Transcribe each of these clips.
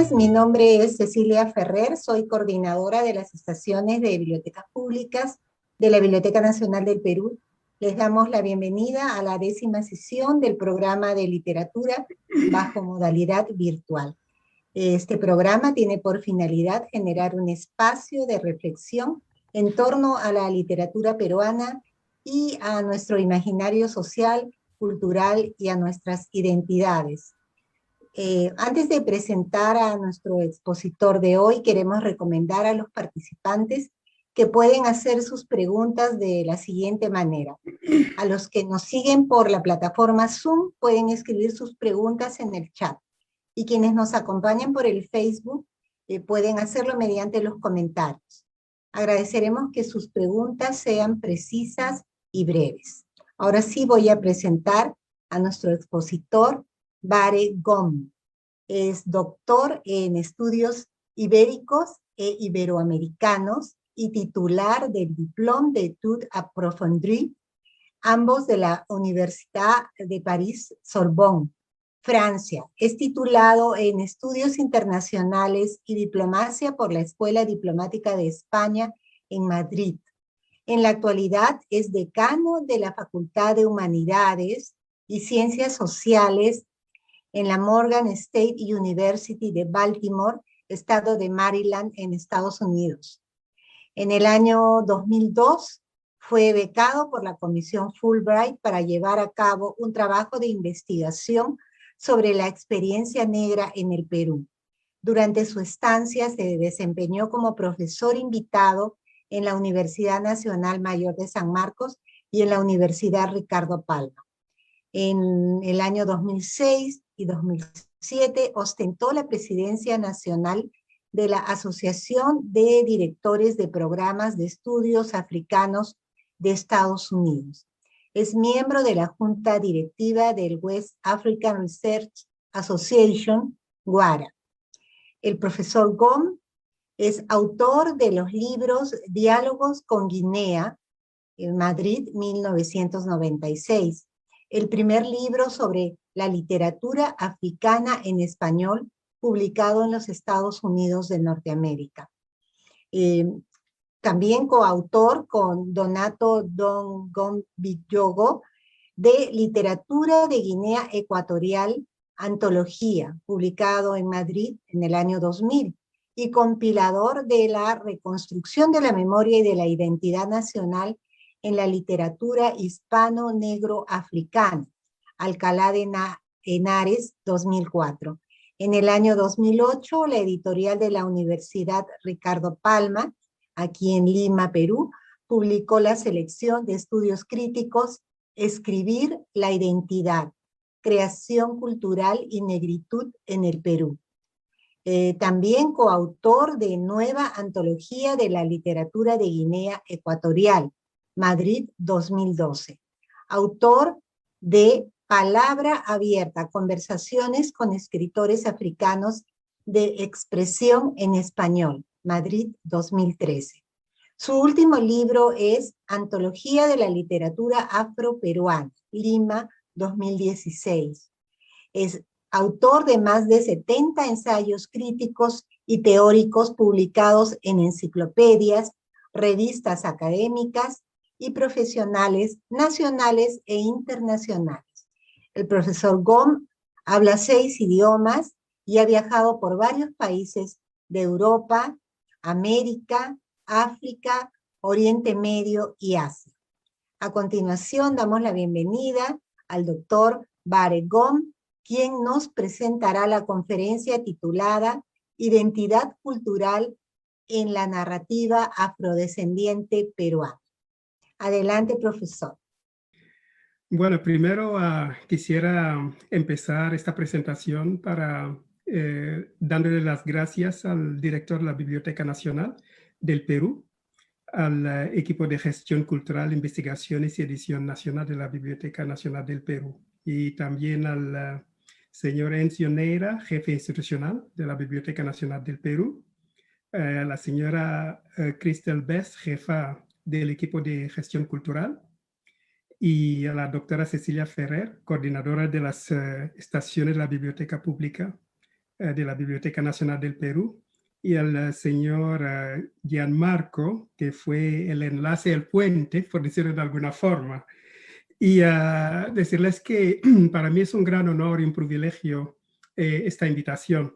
tardes, mi nombre es Cecilia Ferrer, soy coordinadora de las estaciones de bibliotecas públicas de la Biblioteca Nacional del Perú. Les damos la bienvenida a la 10ª sesión del programa de literatura bajo modalidad virtual. Este programa tiene por finalidad generar un espacio de reflexión en torno a la literatura peruana y a nuestro imaginario social, cultural y a nuestras identidades. Antes de presentar a nuestro expositor de hoy, queremos recomendar a los participantes que pueden hacer sus preguntas de la siguiente manera. A los que nos siguen por la plataforma Zoom pueden escribir sus preguntas en el chat. Y quienes nos acompañan por el Facebook pueden hacerlo mediante los comentarios. Agradeceremos que sus preguntas sean precisas y breves. Ahora sí voy a presentar a nuestro expositor, Bare Gom. Es doctor en estudios ibéricos e iberoamericanos y titular del Diplôme d'études approfondies, ambos de la Universidad de París-Sorbonne, Francia. Es titulado en Estudios Internacionales y Diplomacia por la Escuela Diplomática de España en Madrid. En la actualidad es decano de la Facultad de Humanidades y Ciencias Sociales en la Morgan State University de Baltimore, estado de Maryland, en Estados Unidos. En el año 2002 fue becado por la Comisión Fulbright para llevar a cabo un trabajo de investigación sobre la experiencia negra en el Perú. Durante su estancia se desempeñó como profesor invitado en la Universidad Nacional Mayor de San Marcos y en la Universidad Ricardo Palma. En el año 2006 y 2007 ostentó la presidencia nacional de la Asociación de Directores de Programas de Estudios Africanos de Estados Unidos. Es miembro de la Junta Directiva del West African Research Association, WARA. El profesor Gom es autor de los libros Diálogos con Guinea, en Madrid, 1996. El primer libro sobre la literatura africana en español, publicado en los Estados Unidos de Norteamérica. También coautor con Donato Dongombiyogo de Literatura de Guinea Ecuatorial, Antología, publicado en Madrid en el año 2000, y compilador de la reconstrucción de la memoria y de la identidad nacional en la literatura hispano-negro-africana, Alcalá de Henares, 2004. En el año 2008, la editorial de la Universidad Ricardo Palma, aquí en Lima, Perú, publicó la selección de estudios críticos Escribir la identidad, creación cultural y negritud en el Perú. También coautor de Nueva Antología de la Literatura de Guinea Ecuatorial, Madrid 2012. Autor de Palabra Abierta, Conversaciones con Escritores Africanos de Expresión en Español, Madrid 2013. Su último libro es Antología de la Literatura Afroperuana, Lima 2016. Es autor de más de 70 ensayos críticos y teóricos publicados en enciclopedias, revistas académicas y profesionales nacionales e internacionales. El profesor Gom habla 6 idiomas y ha viajado por varios países de Europa, América, África, Oriente Medio y Asia. A continuación damos la bienvenida al doctor Bare Gom, quien nos presentará la conferencia titulada Identidad Cultural en la Narrativa Afrodescendiente Peruana. Adelante, profesor. Bueno, primero quisiera empezar esta presentación dándole las gracias al director de la Biblioteca Nacional del Perú, al equipo de gestión cultural, investigaciones y edición nacional de la Biblioteca Nacional del Perú, y también al señor Encio Neira, jefe institucional de la Biblioteca Nacional del Perú, a la señora Cristel Bess, jefa del equipo de gestión cultural, y a la doctora Cecilia Ferrer, coordinadora de las estaciones de la Biblioteca Pública de la Biblioteca Nacional del Perú, y al señor Gianmarco, que fue el enlace, el puente, por decirlo de alguna forma. Y decirles que para mí es un gran honor y un privilegio esta invitación.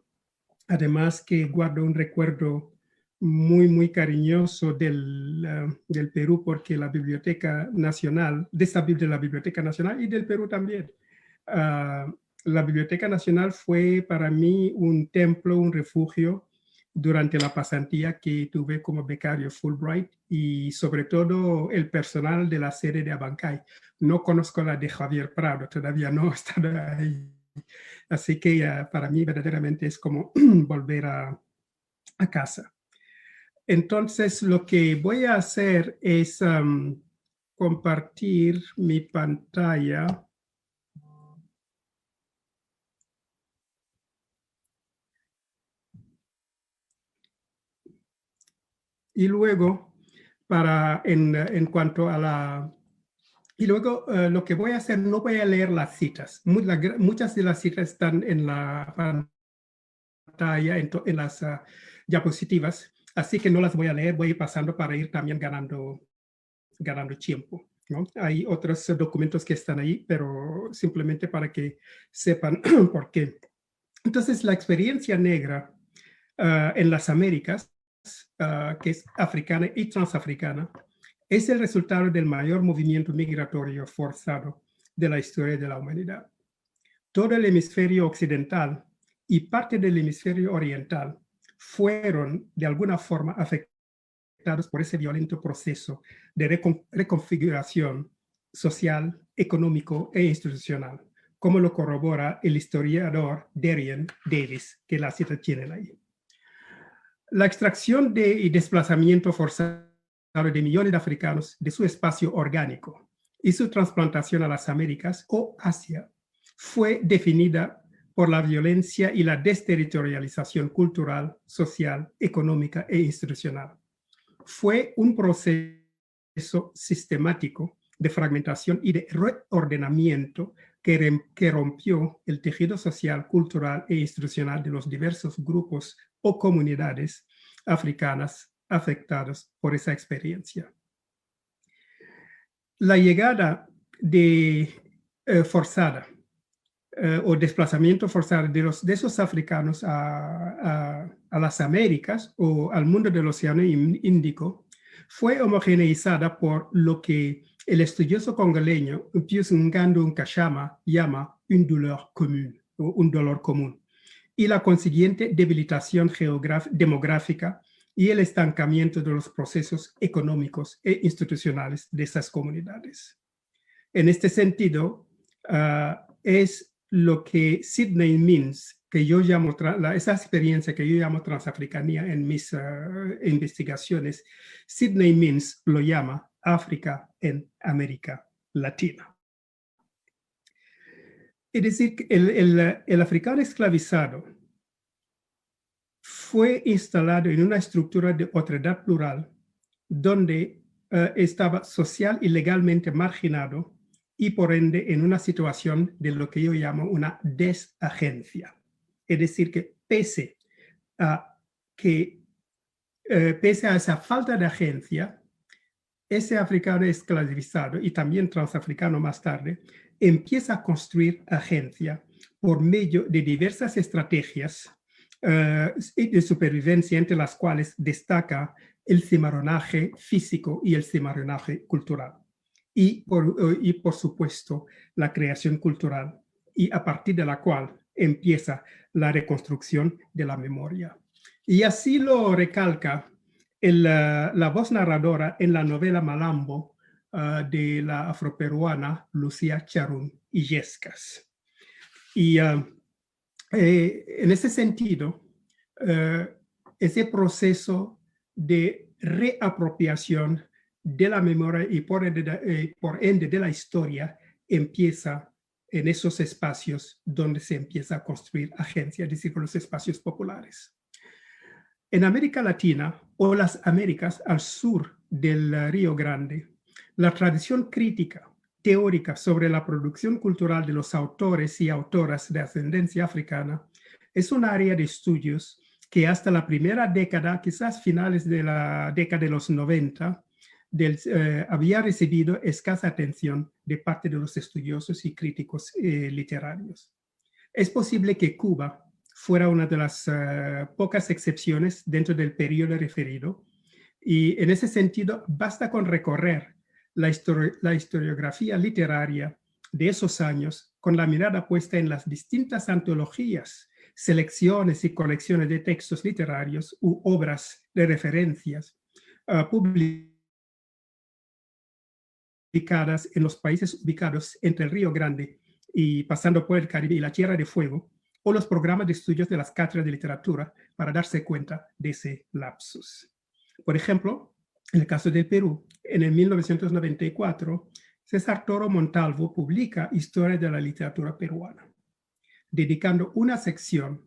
Además que guardo un recuerdo muy, muy cariñoso del Perú, porque la Biblioteca Nacional, de la Biblioteca Nacional y del Perú también, la Biblioteca Nacional fue para mí un templo, un refugio durante la pasantía que tuve como becario Fulbright, y sobre todo el personal de la sede de Abancay. No conozco la de Javier Prado, todavía no he estado ahí. Así que para mí verdaderamente es como volver a casa. Entonces lo que voy a hacer es compartir mi pantalla. Y luego, en cuanto a la... Y luego lo que voy a hacer, no voy a leer las citas. Muchas de las citas están en la pantalla, en las diapositivas, así que no las voy a leer, voy a ir pasando para ir también ganando tiempo, ¿no? Hay otros documentos que están ahí, pero simplemente para que sepan por qué. Entonces, la experiencia negra en las Américas, que es africana y transafricana, es el resultado del mayor movimiento migratorio forzado de la historia de la humanidad. Todo el hemisferio occidental y parte del hemisferio oriental fueron de alguna forma afectados por ese violento proceso de reconfiguración social, económico e institucional, como lo corrobora el historiador Darian Davis, que la cita tienen ahí. La extracción y desplazamiento forzado de millones de africanos de su espacio orgánico y su trasplantación a las Américas o Asia fue definida por la violencia y la desterritorialización cultural, social, económica e institucional. Fue un proceso sistemático de fragmentación y de reordenamiento que rompió el tejido social, cultural e institucional de los diversos grupos o comunidades africanas afectadas por esa experiencia. La llegada forzada o desplazamiento forzado de esos africanos a las Américas o al mundo del Océano Índico fue homogeneizada por lo que el estudioso congoleño Pius Ngandu Nkashama llama un dolor común, y la consiguiente debilitación demográfica y el estancamiento de los procesos económicos e institucionales de esas comunidades. En este sentido, es lo que Sidney Mintz, que yo llamo, esa experiencia que yo llamo transafricanía en mis investigaciones, Sidney Mintz lo llama África en América Latina. Es decir, el africano esclavizado fue instalado en una estructura de otredad plural donde estaba social y legalmente marginado y por ende en una situación de lo que yo llamo una desagencia. Es decir, que pese a esa falta de agencia, ese africano esclavizado y también transafricano más tarde empieza a construir agencia por medio de diversas estrategias de supervivencia, entre las cuales destaca el cimarronaje físico y el cimarronaje cultural. Y por supuesto, la creación cultural, y a partir de la cual empieza la reconstrucción de la memoria. Y así lo recalca la voz narradora en la novela Malambo de la afroperuana Lucía Charún Illescas. Y en ese sentido, ese proceso de reapropiación de la memoria y por ende de la historia empieza en esos espacios donde se empieza a construir agencia, es decir, los espacios populares. En América Latina o las Américas al sur del Río Grande, la tradición crítica teórica sobre la producción cultural de los autores y autoras de ascendencia africana es un área de estudios que hasta la primera década, quizás finales de la década de los 90, había recibido escasa atención de parte de los estudiosos y críticos literarios. Es posible que Cuba fuera una de las pocas excepciones dentro del periodo referido, y en ese sentido basta con recorrer la historiografía literaria de esos años con la mirada puesta en las distintas antologías, selecciones y colecciones de textos literarios u obras de referencias publicadas en los países ubicados entre el Río Grande y pasando por el Caribe y la Tierra de Fuego, o los programas de estudios de las cátedras de literatura para darse cuenta de ese lapsus. Por ejemplo, en el caso del Perú, en el 1994, César Toro Montalvo publica Historia de la literatura peruana, dedicando una sección,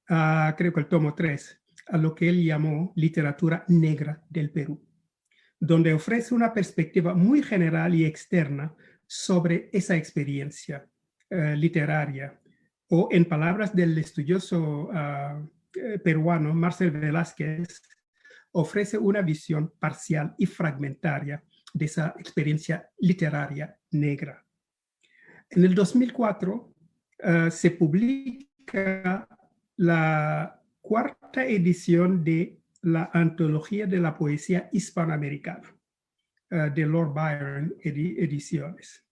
creo que el tomo 3, a lo que él llamó literatura negra del Perú, donde ofrece una perspectiva muy general y externa sobre esa experiencia literaria, o en palabras del estudioso peruano Marcel Velázquez, ofrece una visión parcial y fragmentaria de esa experiencia literaria negra. En el 2004 se publica la cuarta edición de la Antología de la Poesía Hispanoamericana de Lord Byron Ediciones,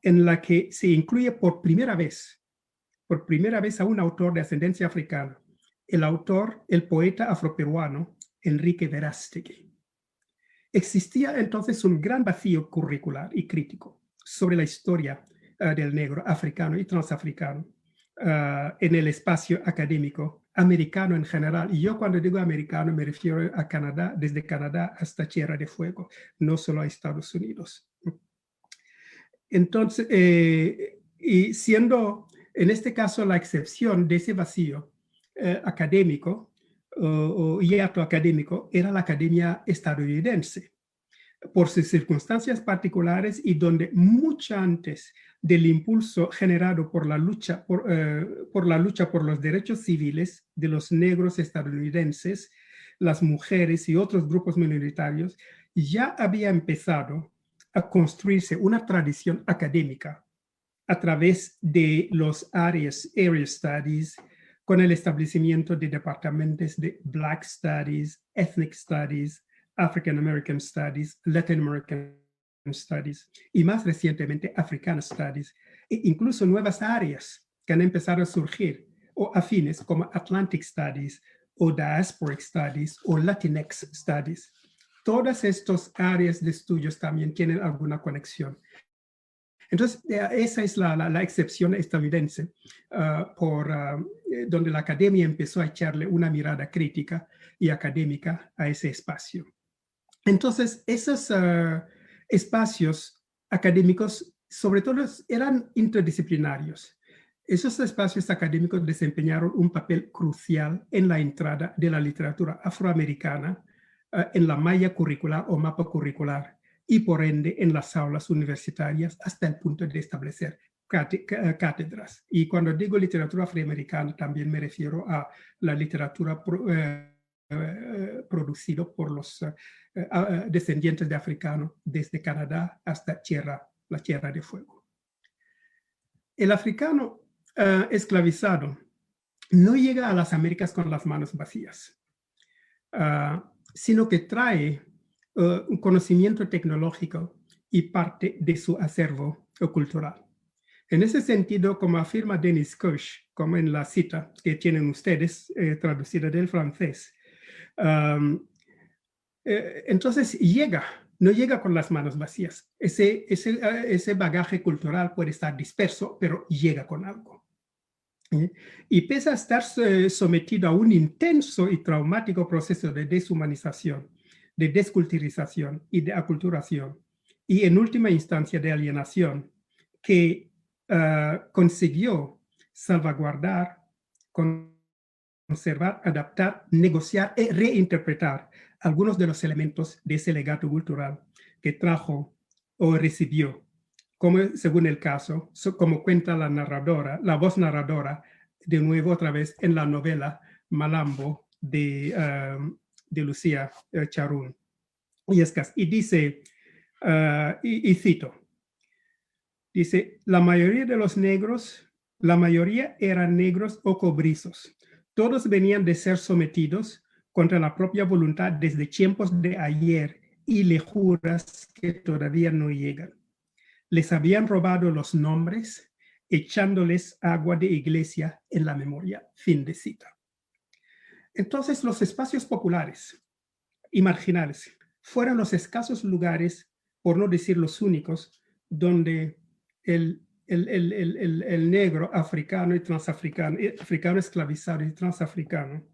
en la que se incluye por primera vez a un autor de ascendencia africana, el poeta afroperuano Enrique Verástegui. Existía entonces un gran vacío curricular y crítico sobre la historia del negro africano y transafricano en el espacio académico americano en general. Y yo cuando digo americano me refiero a Canadá, desde Canadá hasta Tierra de Fuego, no solo a Estados Unidos. Entonces, y siendo en este caso la excepción de ese vacío académico o hiato académico, era la academia estadounidense, por sus circunstancias particulares y donde mucho antes del impulso generado por la lucha por los derechos civiles de los negros estadounidenses, las mujeres y otros grupos minoritarios, ya había empezado a construirse una tradición académica a través de los area studies, con el establecimiento de departamentos de Black Studies, Ethnic Studies, African American Studies, Latin American Studies y más recientemente African Studies, e incluso nuevas áreas que han empezado a surgir o afines como Atlantic Studies o Diasporic Studies o Latinx Studies. Todas estas áreas de estudios también tienen alguna conexión. Entonces, esa es la excepción estadounidense, donde la academia empezó a echarle una mirada crítica y académica a ese espacio. Entonces, esos espacios académicos, sobre todo, eran interdisciplinarios. Esos espacios académicos desempeñaron un papel crucial en la entrada de la literatura afroamericana en la malla curricular o mapa curricular, y por ende en las aulas universitarias hasta el punto de establecer cátedras. Y cuando digo literatura afroamericana también me refiero a la literatura producida por los descendientes de africanos desde Canadá hasta la Tierra de Fuego. El africano esclavizado no llega a las Américas con las manos vacías, sino que trae un conocimiento tecnológico y parte de su acervo cultural. En ese sentido, como afirma Denis Koch, como en la cita que tienen ustedes traducida del francés, entonces no llega con las manos vacías. Ese bagaje cultural puede estar disperso, pero llega con algo. Y pese a estar sometido a un intenso y traumático proceso de deshumanización, de desculturización y de aculturación, y en última instancia de alienación, que consiguió salvaguardar, conservar, adaptar, negociar y reinterpretar algunos de los elementos de ese legado cultural que trajo o recibió, como según el caso, como cuenta la voz narradora de nuevo otra vez en la novela Malambo de Lucía Charún. Y dice, y cito, dice, la mayoría de los negros, la mayoría eran negros o cobrizos. Todos venían de ser sometidos contra la propia voluntad desde tiempos de ayer y lejuras que todavía no llegan. Les habían robado los nombres, echándoles agua de iglesia en la memoria. Fin de cita. Entonces, los espacios populares y marginales fueron los escasos lugares, por no decir los únicos, donde el negro africano y transafricano, africano esclavizado y transafricano,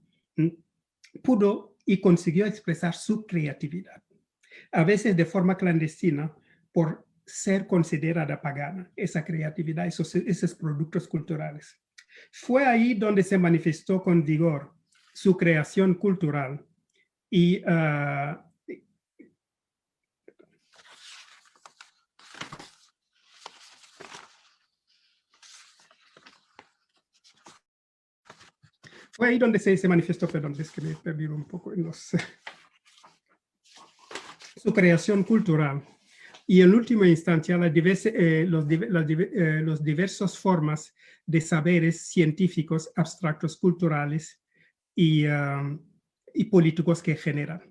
pudo y consiguió expresar su creatividad, a veces de forma clandestina, por ser considerada pagana, esa creatividad, esos productos culturales. Fue ahí donde se manifestó con vigor su creación cultural y fue ahí donde se manifestó, perdón, es que me he perdido un poco en su creación cultural. Y en última instancia, las diversas formas de saberes científicos, abstractos, culturales y políticos que generan.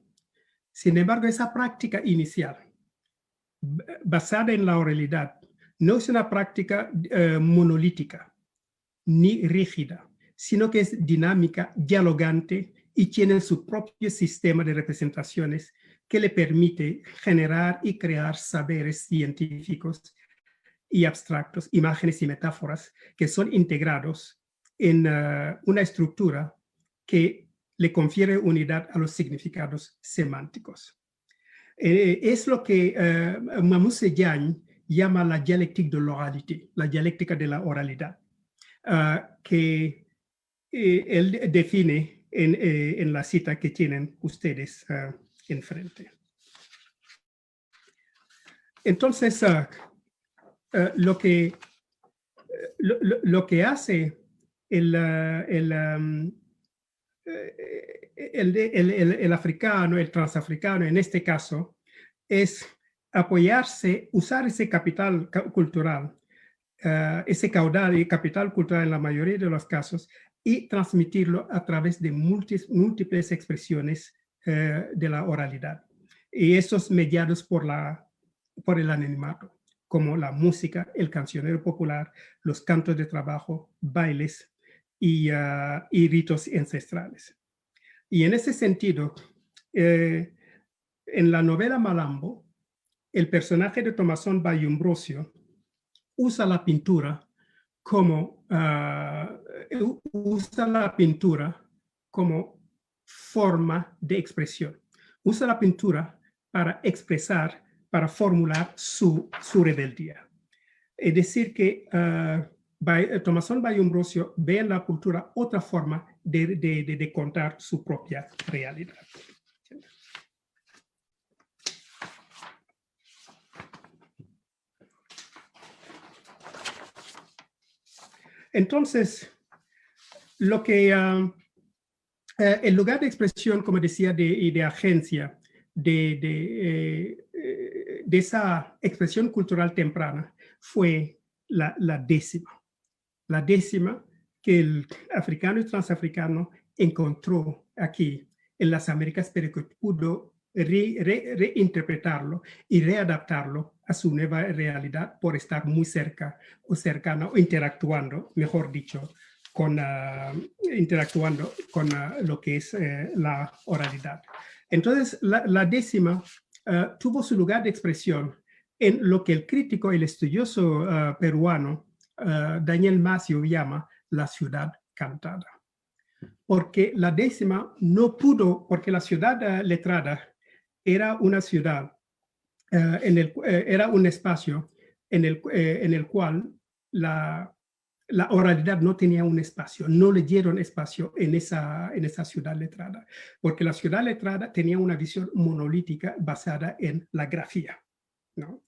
Sin embargo, esa práctica inicial, basada en la oralidad, no es una práctica monolítica ni rígida, sino que es dinámica, dialogante y tiene su propio sistema de representaciones que le permite generar y crear saberes científicos y abstractos, imágenes y metáforas que son integrados en una estructura que le confiere unidad a los significados semánticos. Es lo que Mamoudzou Diagne llama la dialectique de l'oralité, la dialéctica de la oralidad, que él define en la cita que tienen ustedes enfrente. Entonces, lo que hace el africano, el transafricano en este caso, es apoyarse, usar ese capital cultural, ese caudal y capital cultural en la mayoría de los casos, y transmitirlo a través de múltiples expresiones de la oralidad. Y esos mediados por el anonimato, como la música, el cancionero popular, los cantos de trabajo, bailes y ritos ancestrales. Y en ese sentido, en la novela Malambo, el personaje de Thomasson Bayumbrosio usa la pintura como forma de expresión. Usa la pintura para expresar, para formular su rebeldía. Es decir, que Thomasson Bayumbrosio ve en la cultura otra forma de contar su propia realidad. Entonces, lo que el lugar de expresión, como decía, de agencia, de esa expresión cultural temprana, fue la décima. La décima que el africano y transafricano encontró aquí en las Américas, pero que pudo reinterpretarlo y readaptarlo a su nueva realidad por estar muy cerca o cercano, o interactuando, mejor dicho, interactuando con lo que es la oralidad. Entonces, la décima tuvo su lugar de expresión en lo que el crítico, el estudioso peruano, Daniel Macio llama la ciudad cantada. Porque la décima no pudo, porque la ciudad letrada era una ciudad, era un espacio en el cual la oralidad no tenía un espacio, no le dieron espacio en esa ciudad letrada, porque la ciudad letrada tenía una visión monolítica basada en la grafía, ¿no?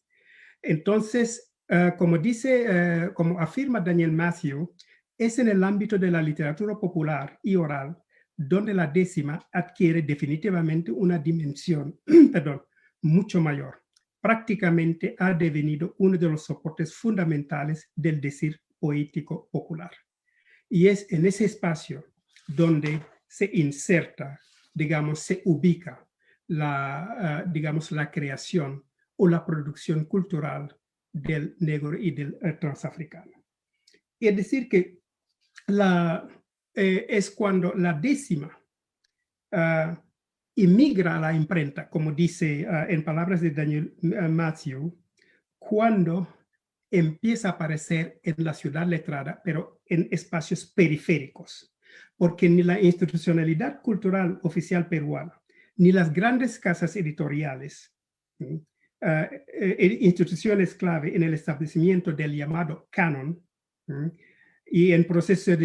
Entonces, como afirma Daniel Macio, Es en el ámbito de la literatura popular y oral donde la décima adquiere definitivamente una dimensión mucho mayor. Prácticamente ha devenido uno de los soportes fundamentales del decir poético popular. Y es en ese espacio donde se inserta, digamos, se ubica la creación o la producción cultural del negro y del transafricano. Es decir, que es cuando la décima inmigra a la imprenta, como dice en palabras de Daniel Matthew, cuando empieza a aparecer en la ciudad letrada, pero en espacios periféricos, porque ni la institucionalidad cultural oficial peruana, ni las grandes casas editoriales, instituciones clave en el establecimiento del llamado canon, y en procesos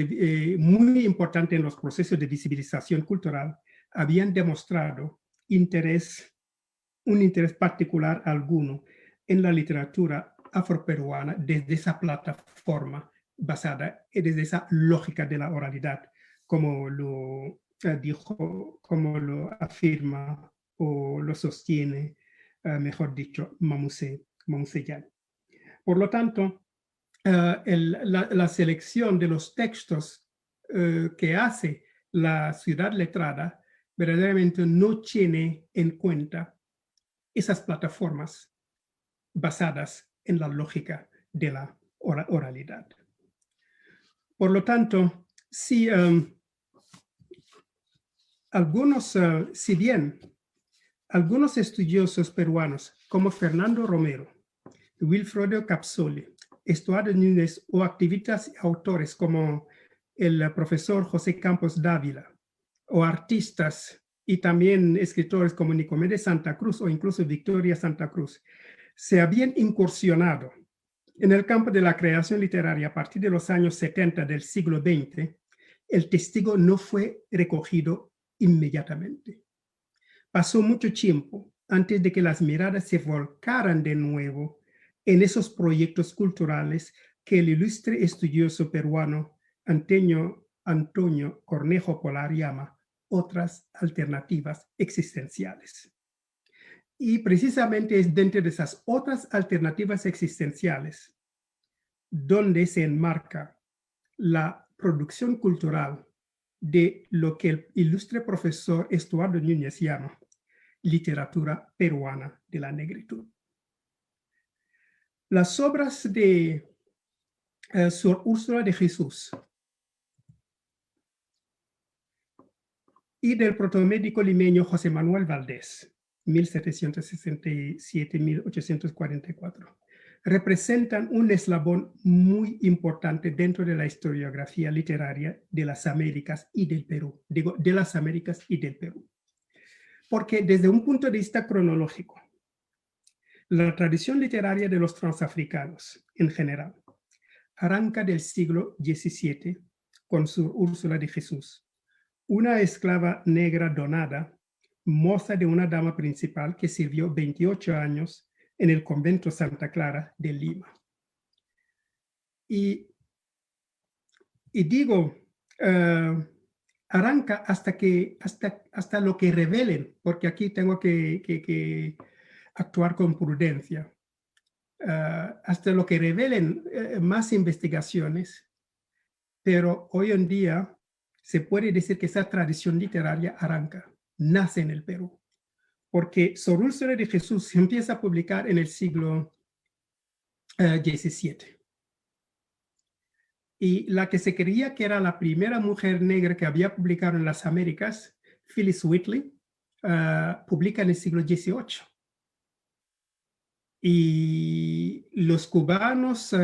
muy importante en los procesos de visibilización cultural, habían demostrado un interés particular alguno en la literatura afroperuana desde esa plataforma basada, desde esa lógica de la oralidad, como lo dijo, como lo afirma o lo sostiene, mejor dicho, Mamuse Yan. Por lo tanto, la selección de los textos que hace la ciudad letrada verdaderamente no tiene en cuenta esas plataformas basadas en la lógica de la oralidad. Por lo tanto, si bien algunos estudiosos peruanos como Fernando Romero, Wilfredo Capsoli, Estuardo Núñez o activistas y autores como el profesor José Campos Dávila o artistas y también escritores como Nicomedes Santa Cruz o incluso Victoria Santa Cruz se habían incursionado en el campo de la creación literaria a partir de los años 70 del siglo XX, el testigo no fue recogido inmediatamente. Pasó mucho tiempo antes de que las miradas se volcaran de nuevo en esos proyectos culturales que el ilustre estudioso peruano Antonio Cornejo Polar llama otras alternativas existenciales. Y precisamente es dentro de esas otras alternativas existenciales donde se enmarca la producción cultural de lo que el ilustre profesor Estuardo Núñez llama literatura peruana de la negritud. Las obras de Sor Úrsula de Jesús y del protomédico limeño José Manuel Valdés, 1767-1844, representan un eslabón muy importante dentro de la historiografía literaria de las Américas y del Perú. Digo, de las Américas y del Perú. Porque desde un punto de vista cronológico, la tradición literaria de los transafricanos en general arranca del siglo XVII con Sor Úrsula de Jesús, una esclava negra donada, moza de una dama principal que sirvió 28 años en el convento Santa Clara de Lima. Y digo, arranca hasta lo que revelen, porque aquí tengo que actuar con prudencia, hasta lo que revelen más investigaciones, pero hoy en día se puede decir que esa tradición literaria nace en el Perú, porque Sor Úrsula de Jesús se empieza a publicar en el siglo XVII. Y la que se creía que era la primera mujer negra que había publicado en las Américas, Phyllis Whitley, publica en el siglo XVIII. Y los cubanos,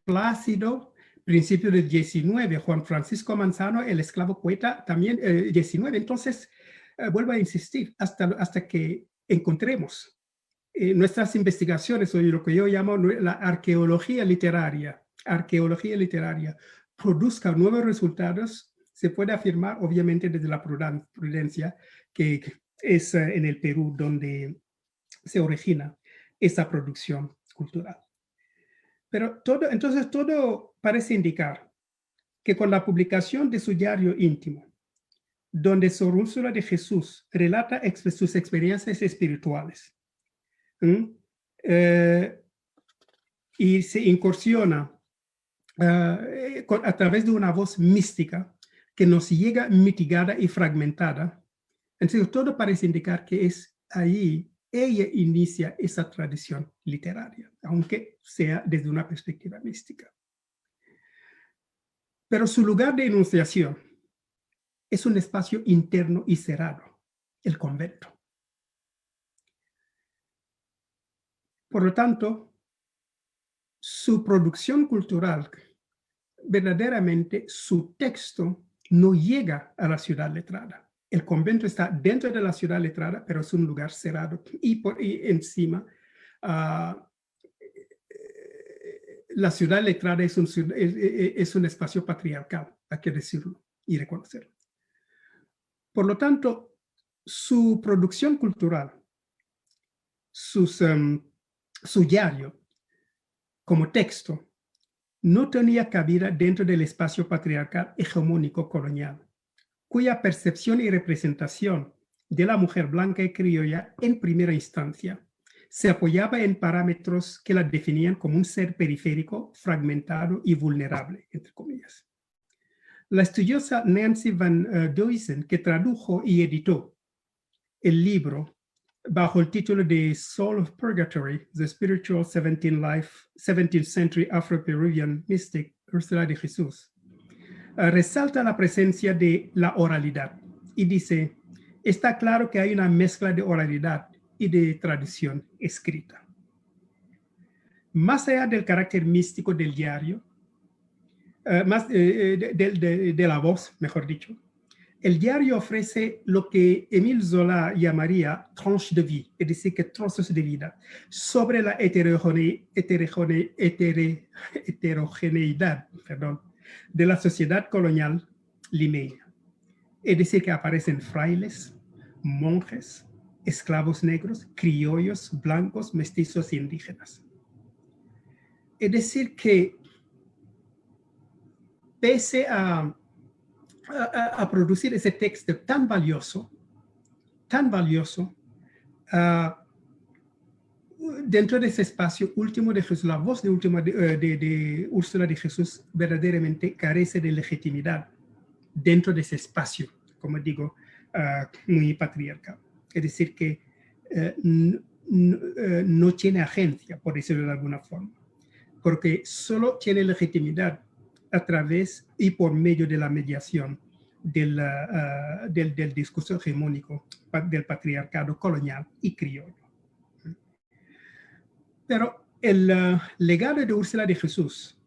Plácido, principio del XIX, Juan Francisco Manzano, el esclavo poeta, también 19. Entonces, vuelvo a insistir, hasta que encontremos nuestras investigaciones, o lo que yo llamo la arqueología literaria, produzca nuevos resultados, se puede afirmar, obviamente, desde la prudencia, que es en el Perú donde se origina esa producción cultural. Pero entonces todo parece indicar que con la publicación de su diario íntimo, donde Sor Úrsula de Jesús relata sus experiencias espirituales, y se incursiona a través de una voz mística que nos llega mitigada y fragmentada. Entonces, todo parece indicar que es ahí ella inicia esa tradición literaria, aunque sea desde una perspectiva mística. Pero su lugar de enunciación es un espacio interno y cerrado, el convento. Por lo tanto, su producción cultural, verdaderamente su texto no llega a la ciudad letrada. El convento está dentro de la ciudad letrada, pero es un lugar cerrado. Y encima, la ciudad letrada es un espacio patriarcal, hay que decirlo y reconocerlo. Por lo tanto, su producción cultural, su diario como texto, no tenía cabida dentro del espacio patriarcal hegemónico colonial, cuya percepción y representación de la mujer blanca y criolla en primera instancia se apoyaba en parámetros que la definían como un ser periférico, fragmentado y vulnerable, entre comillas. La estudiosa Nancy Van Duysen, que tradujo y editó el libro bajo el título de Soul of Purgatory, The Spiritual 17th Century Afro-Peruvian Mystic, Úrsula de Jesús, resalta la presencia de la oralidad y dice, está claro que hay una mezcla de oralidad y de tradición escrita. Más allá del carácter místico del diario, de la voz, mejor dicho, el diario ofrece lo que Émile Zola llamaría tranche de vie, es decir, que trozos de vida, sobre la heterogeneidad de la sociedad colonial limeña. Es decir, que aparecen frailes, monjes, esclavos negros, criollos, blancos, mestizos e indígenas. Es decir, que pese a producir ese texto tan valioso, dentro de ese espacio último de Jesús, la voz de Úrsula de Jesús verdaderamente carece de legitimidad dentro de ese espacio, como digo, muy patriarcal. Es decir, que no tiene agencia, por decirlo de alguna forma, porque solo tiene legitimidad a través y por medio de la mediación del discurso hegemónico del patriarcado colonial y criollo. Pero el legado de Úrsula de Jesús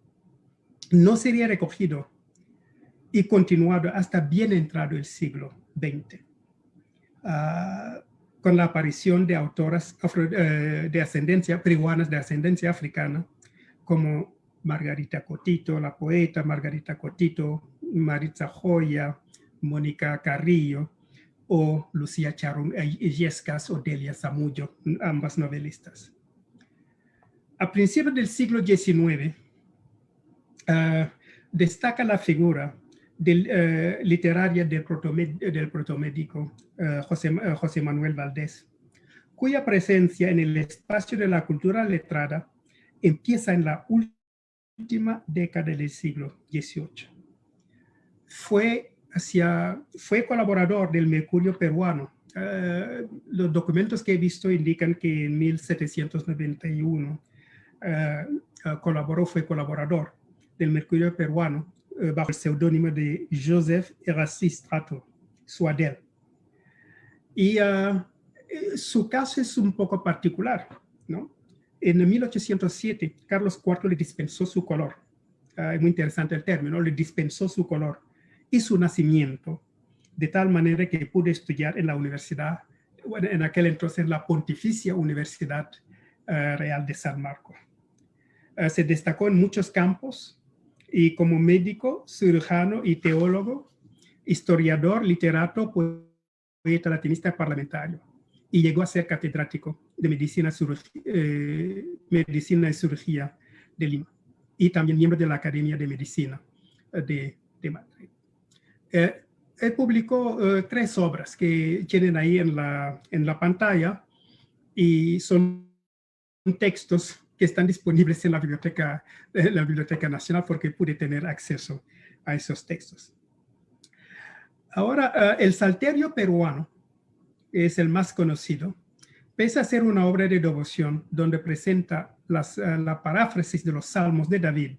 no sería recogido y continuado hasta bien entrado el siglo XX, con la aparición de autoras de ascendencia peruanas, de ascendencia africana, como Margarita Cotito, la poeta Margarita Cotito, Maritza Joya, Mónica Carrillo, o Lucía Charon Illescas o Delia Zamudio, ambas novelistas. A principios del siglo XIX, destaca la figura literaria del protomédico José Manuel Valdés, cuya presencia en el espacio de la cultura letrada empieza en la última década del siglo XVIII. Fue colaborador del Mercurio peruano. Los documentos que he visto indican que en 1791 fue colaborador del Mercurio peruano bajo el seudónimo de Joseph Erasistrato Suadel. Y su caso es un poco particular, ¿no? En 1807, Carlos IV le dispensó su color. Es muy interesante el término, le dispensó su color y su nacimiento, de tal manera que pudo estudiar en la universidad, bueno, en aquel entonces la Pontificia Universidad Real de San Marcos. Se destacó en muchos campos y como médico, cirujano y teólogo, historiador, literato, poeta, latinista, parlamentario. Y llegó a ser catedrático de medicina y cirugía de Lima y también miembro de la Academia de Medicina de Madrid. Él publicó 3 obras que tienen ahí en la pantalla y son textos que están disponibles en la Biblioteca Nacional porque pude tener acceso a esos textos. Ahora, el Salterio peruano es el más conocido, pese a ser una obra de devoción donde presenta la paráfrasis de los Salmos de David.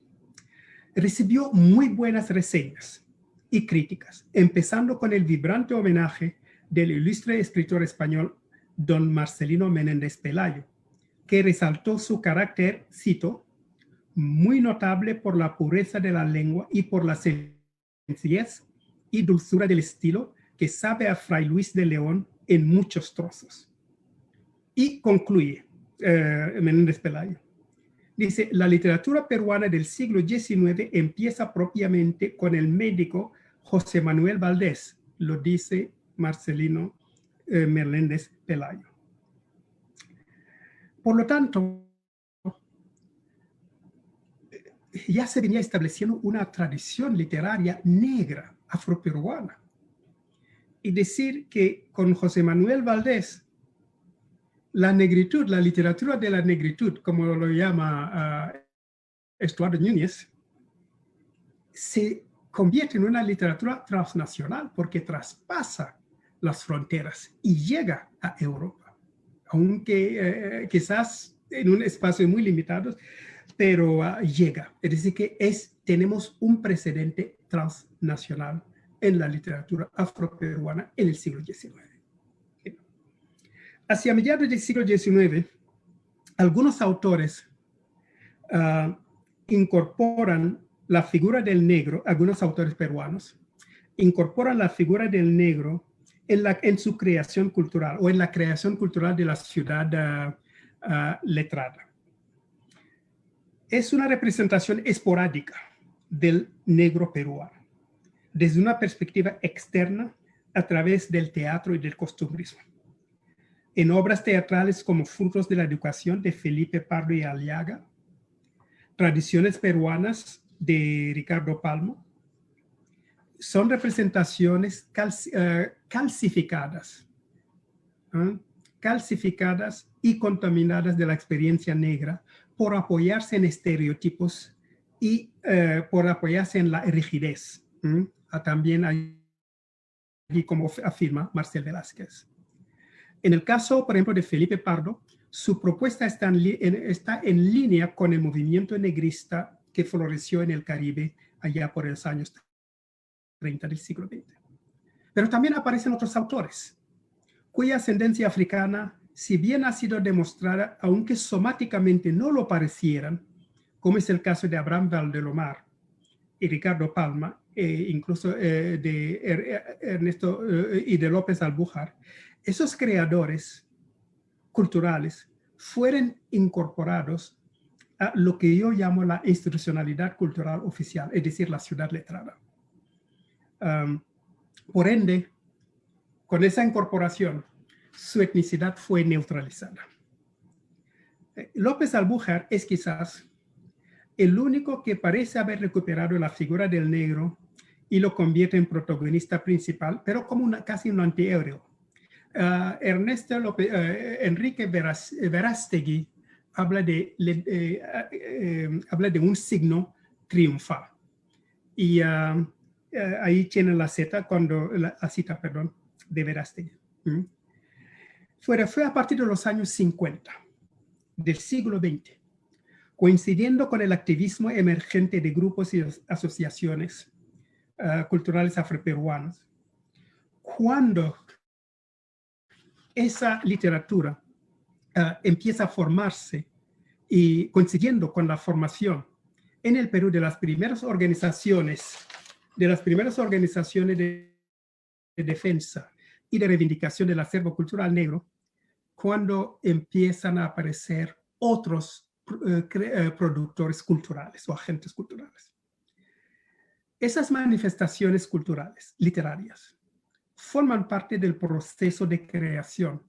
Recibió muy buenas reseñas y críticas, empezando con el vibrante homenaje del ilustre escritor español don Marcelino Menéndez Pelayo, que resaltó su carácter, cito, muy notable por la pureza de la lengua y por la sencillez y dulzura del estilo que sabe a Fray Luis de León en muchos trozos. Y concluye Menéndez Pelayo. Dice, la literatura peruana del siglo XIX empieza propiamente con el médico José Manuel Valdés, lo dice Marcelino Menéndez Pelayo. Por lo tanto, ya se venía estableciendo una tradición literaria negra afroperuana. Y decir que con José Manuel Valdés, la negritud, la literatura de la negritud, como lo llama Estuardo Núñez, se convierte en una literatura transnacional porque traspasa las fronteras y llega a Europa, aunque quizás en un espacio muy limitado, pero llega. Es decir, que tenemos un precedente transnacional en la literatura afroperuana en el siglo XIX. Hacia mediados del siglo XIX, algunos autores incorporan la figura del negro, algunos autores peruanos, incorporan la figura del negro en su creación cultural o en la creación cultural de la ciudad letrada. Es una representación esporádica del negro peruano, desde una perspectiva externa a través del teatro y del costumbrismo. En obras teatrales como Frutos de la Educación de Felipe Pardo y Aliaga, Tradiciones peruanas de Ricardo Palma, son representaciones calcificadas y contaminadas de la experiencia negra por apoyarse en estereotipos y por apoyarse en la rigidez. También allí, como afirma Marcel Velázquez. En el caso, por ejemplo, de Felipe Pardo, su propuesta está en línea con el movimiento negrista que floreció en el Caribe allá por los años 30 del siglo XX. Pero también aparecen otros autores, cuya ascendencia africana, si bien ha sido demostrada, aunque somáticamente no lo parecieran, como es el caso de Abraham Valdelomar y Ricardo Palma, incluso de Ernesto y de López Albújar, esos creadores culturales fueron incorporados a lo que yo llamo la institucionalidad cultural oficial, es decir, la ciudad letrada. Por ende, con esa incorporación, su etnicidad fue neutralizada. López Albújar es quizás el único que parece haber recuperado la figura del negro y lo convierte en protagonista principal, pero como casi un antihéroe. Enrique Verástegui habla de un signo triunfal. Y ahí tiene la cita de Verástegui. Fue a partir de los años 50 del siglo XX, coincidiendo con el activismo emergente de grupos y asociaciones culturales afroperuanas, cuando esa literatura empieza a formarse y coincidiendo con la formación en el Perú de las primeras organizaciones de defensa y de reivindicación del acervo cultural negro, cuando empiezan a aparecer otros productores culturales o agentes culturales. Esas manifestaciones culturales, literarias, forman parte del proceso de creación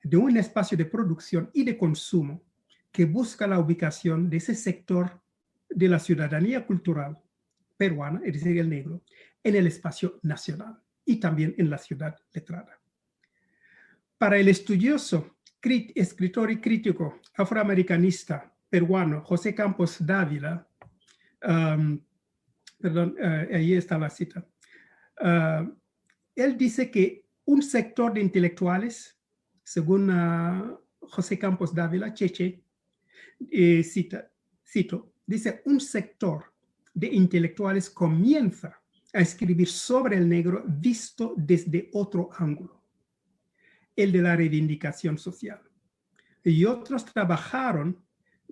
de un espacio de producción y de consumo que busca la ubicación de ese sector de la ciudadanía cultural peruana, es decir, el negro, en el espacio nacional y también en la ciudad letrada. Para el estudioso, escritor y crítico afroamericanista peruano José Campos Dávila, ahí está la cita, él dice que un sector de intelectuales, según José Campos Dávila, Cheche, cito, dice, un sector de intelectuales comienza a escribir sobre el negro visto desde otro ángulo, el de la reivindicación social. Y otros trabajaron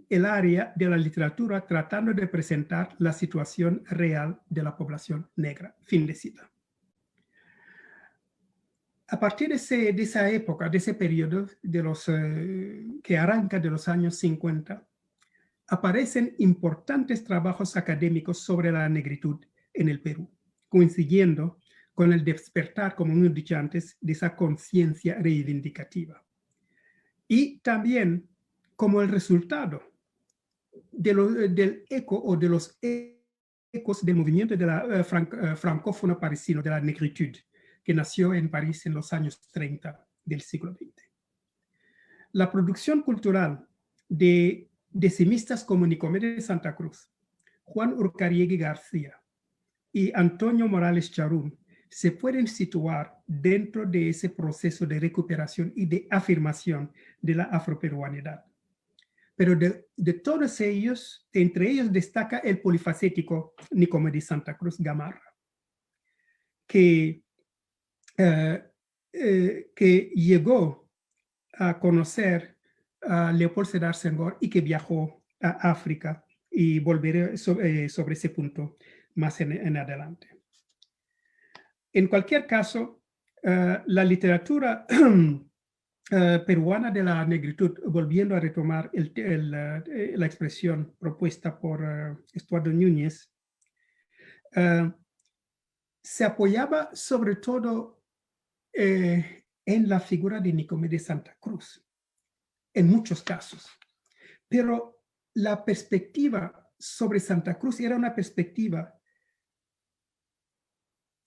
el área de la literatura tratando de presentar la situación real de la población negra. Fin de cita. A partir de esa época, de ese periodo que arranca de los años 50, aparecen importantes trabajos académicos sobre la negritud en el Perú, coincidiendo con el despertar, como hemos dicho antes, de esa conciencia reivindicativa. Y también como el resultado del eco o de los ecos del movimiento de la francófono parisino, de la negritude, que nació en París en los años 30 del siglo XX. La producción cultural de decimistas como Nicomedes de Santa Cruz, Juan Urcariegui García y Antonio Morales Charum se pueden situar dentro de ese proceso de recuperación y de afirmación de la afroperuanidad. Pero de todos ellos, entre ellos destaca el polifacético Nicomedes de Santa Cruz Gamarra, que llegó a conocer a Leopold Sédar Senghor y que viajó a África, y volveré sobre ese punto más en adelante. En cualquier caso, la literatura peruana de la negritud, volviendo a retomar la expresión propuesta por Estuardo Núñez, se apoyaba sobre todo en la figura de Nicomedes de Santa Cruz, en muchos casos. Pero la perspectiva sobre Santa Cruz era una perspectiva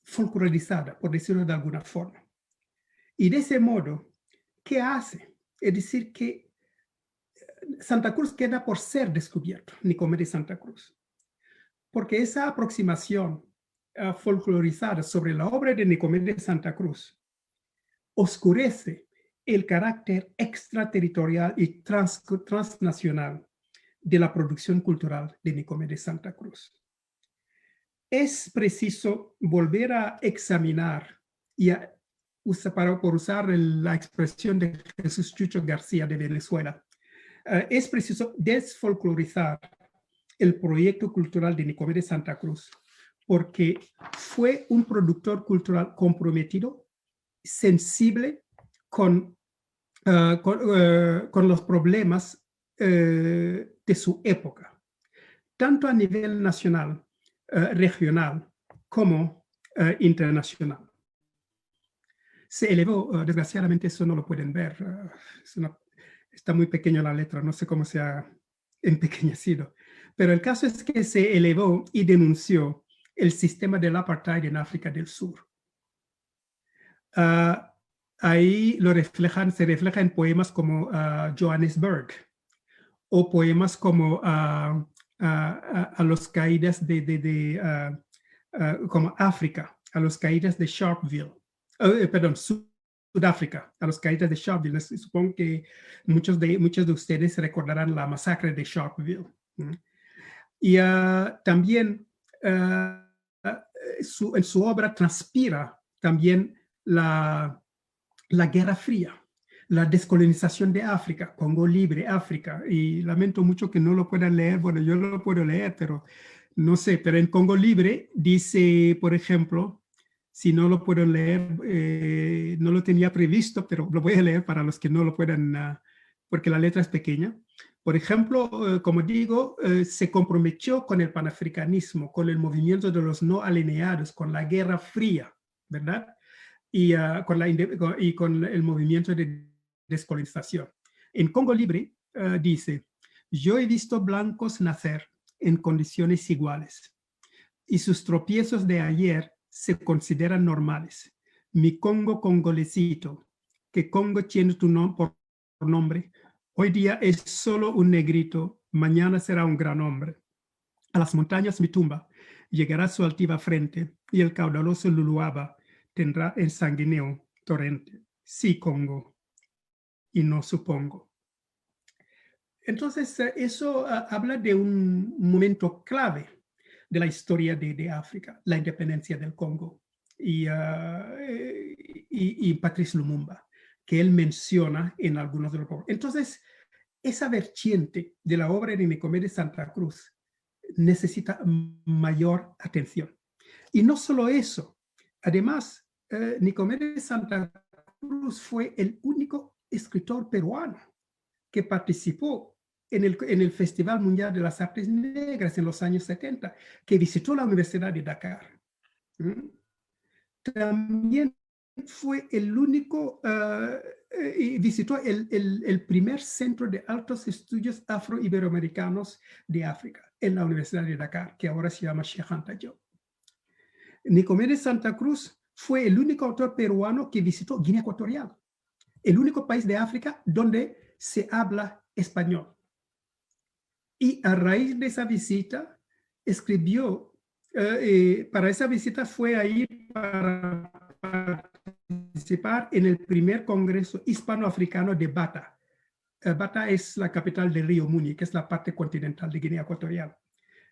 folclorizada, por decirlo de alguna forma. Y de ese modo, ¿qué hace? Es decir, que Santa Cruz queda por ser descubierto, Nicomedes de Santa Cruz. Porque esa aproximación folclorizada sobre la obra de Nicomedes de Santa Cruz oscurece el carácter extraterritorial y transnacional de la producción cultural de Nicomedes de Santa Cruz. Es preciso volver a examinar y por usar la expresión de Jesús Chucho García de Venezuela, es preciso desfolclorizar el proyecto cultural de Nicomedes de Santa Cruz, porque fue un productor cultural comprometido, sensible con los problemas de su época, tanto a nivel nacional, regional, como internacional. Se elevó, desgraciadamente eso no lo pueden ver, está muy pequeña la letra, no sé cómo se ha empequeñecido, pero el caso es que se elevó y denunció el sistema del apartheid en África del Sur. Ahí se refleja en poemas como Johannesburg, o poemas como a los caídas como África, a los caídas de Sharpeville, Sudáfrica, a los caídas de Sharpeville. Supongo que muchos de ustedes recordarán la masacre de Sharpeville. Y también en su obra transpira también la Guerra Fría, la descolonización de África, Congo Libre, África, y lamento mucho que no lo puedan leer. Bueno, yo lo puedo leer, pero no sé, pero en Congo Libre dice, por ejemplo, si no lo puedo leer, no lo tenía previsto, pero lo voy a leer para los que no lo puedan, porque la letra es pequeña. Por ejemplo, como digo, se comprometió con el panafricanismo, con el movimiento de los no alineados, con la Guerra Fría, ¿verdad? Y con el movimiento de descolonización. En Congo Libre dice, yo he visto blancos nacer en condiciones iguales. Y sus tropiezos de ayer se consideran normales. Mi Congo congolecito, que Congo tiene por nombre, hoy día es solo un negrito, mañana será un gran hombre. A las montañas mi tumba, llegará su altiva frente, y el caudaloso Luluaba tendrá el sanguíneo torrente. Sí, Congo, y no supongo. Entonces, eso habla de un momento clave de la historia de África, la independencia del Congo, y Patrice Lumumba, que él menciona en algunos de los programas. Entonces, esa vertiente de la obra de Nicomé de Santa Cruz necesita mayor atención. Y no solo eso, además, Nicomé de Santa Cruz fue el único escritor peruano que participó en el Festival Mundial de las Artes Negras en los años 70, que visitó la Universidad de Dakar. También fue el único, y visitó el primer centro de altos estudios afro-iberoamericanos de África, en la Universidad de Dakar, que ahora se llama Cheikh Anta Diop. Nicomé de Santa Cruz fue el único autor peruano que visitó Guinea Ecuatorial, el único país de África donde se habla español. Y a raíz de esa visita, escribió, para esa visita fue ahí para participar en el primer Congreso Hispanoafricano de Bata. Bata es la capital del río Muni, que es la parte continental de Guinea Ecuatorial,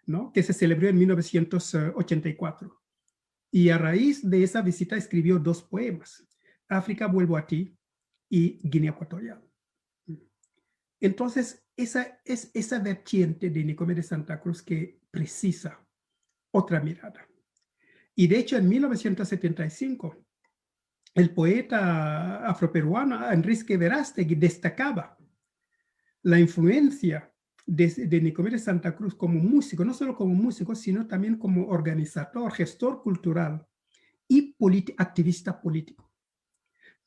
¿no? Que se celebró en 1984. Y a raíz de esa visita escribió 2 poemas, África, vuelvo a ti, y Guinea Ecuatorial. Entonces, esa es esa vertiente de Nicomé de Santa Cruz que precisa otra mirada. Y de hecho, en 1975, el poeta afroperuano Enrique Verástegui destacaba la influencia de Nicomé de Santa Cruz como músico, no solo como músico, sino también como organizador, gestor cultural y activista político.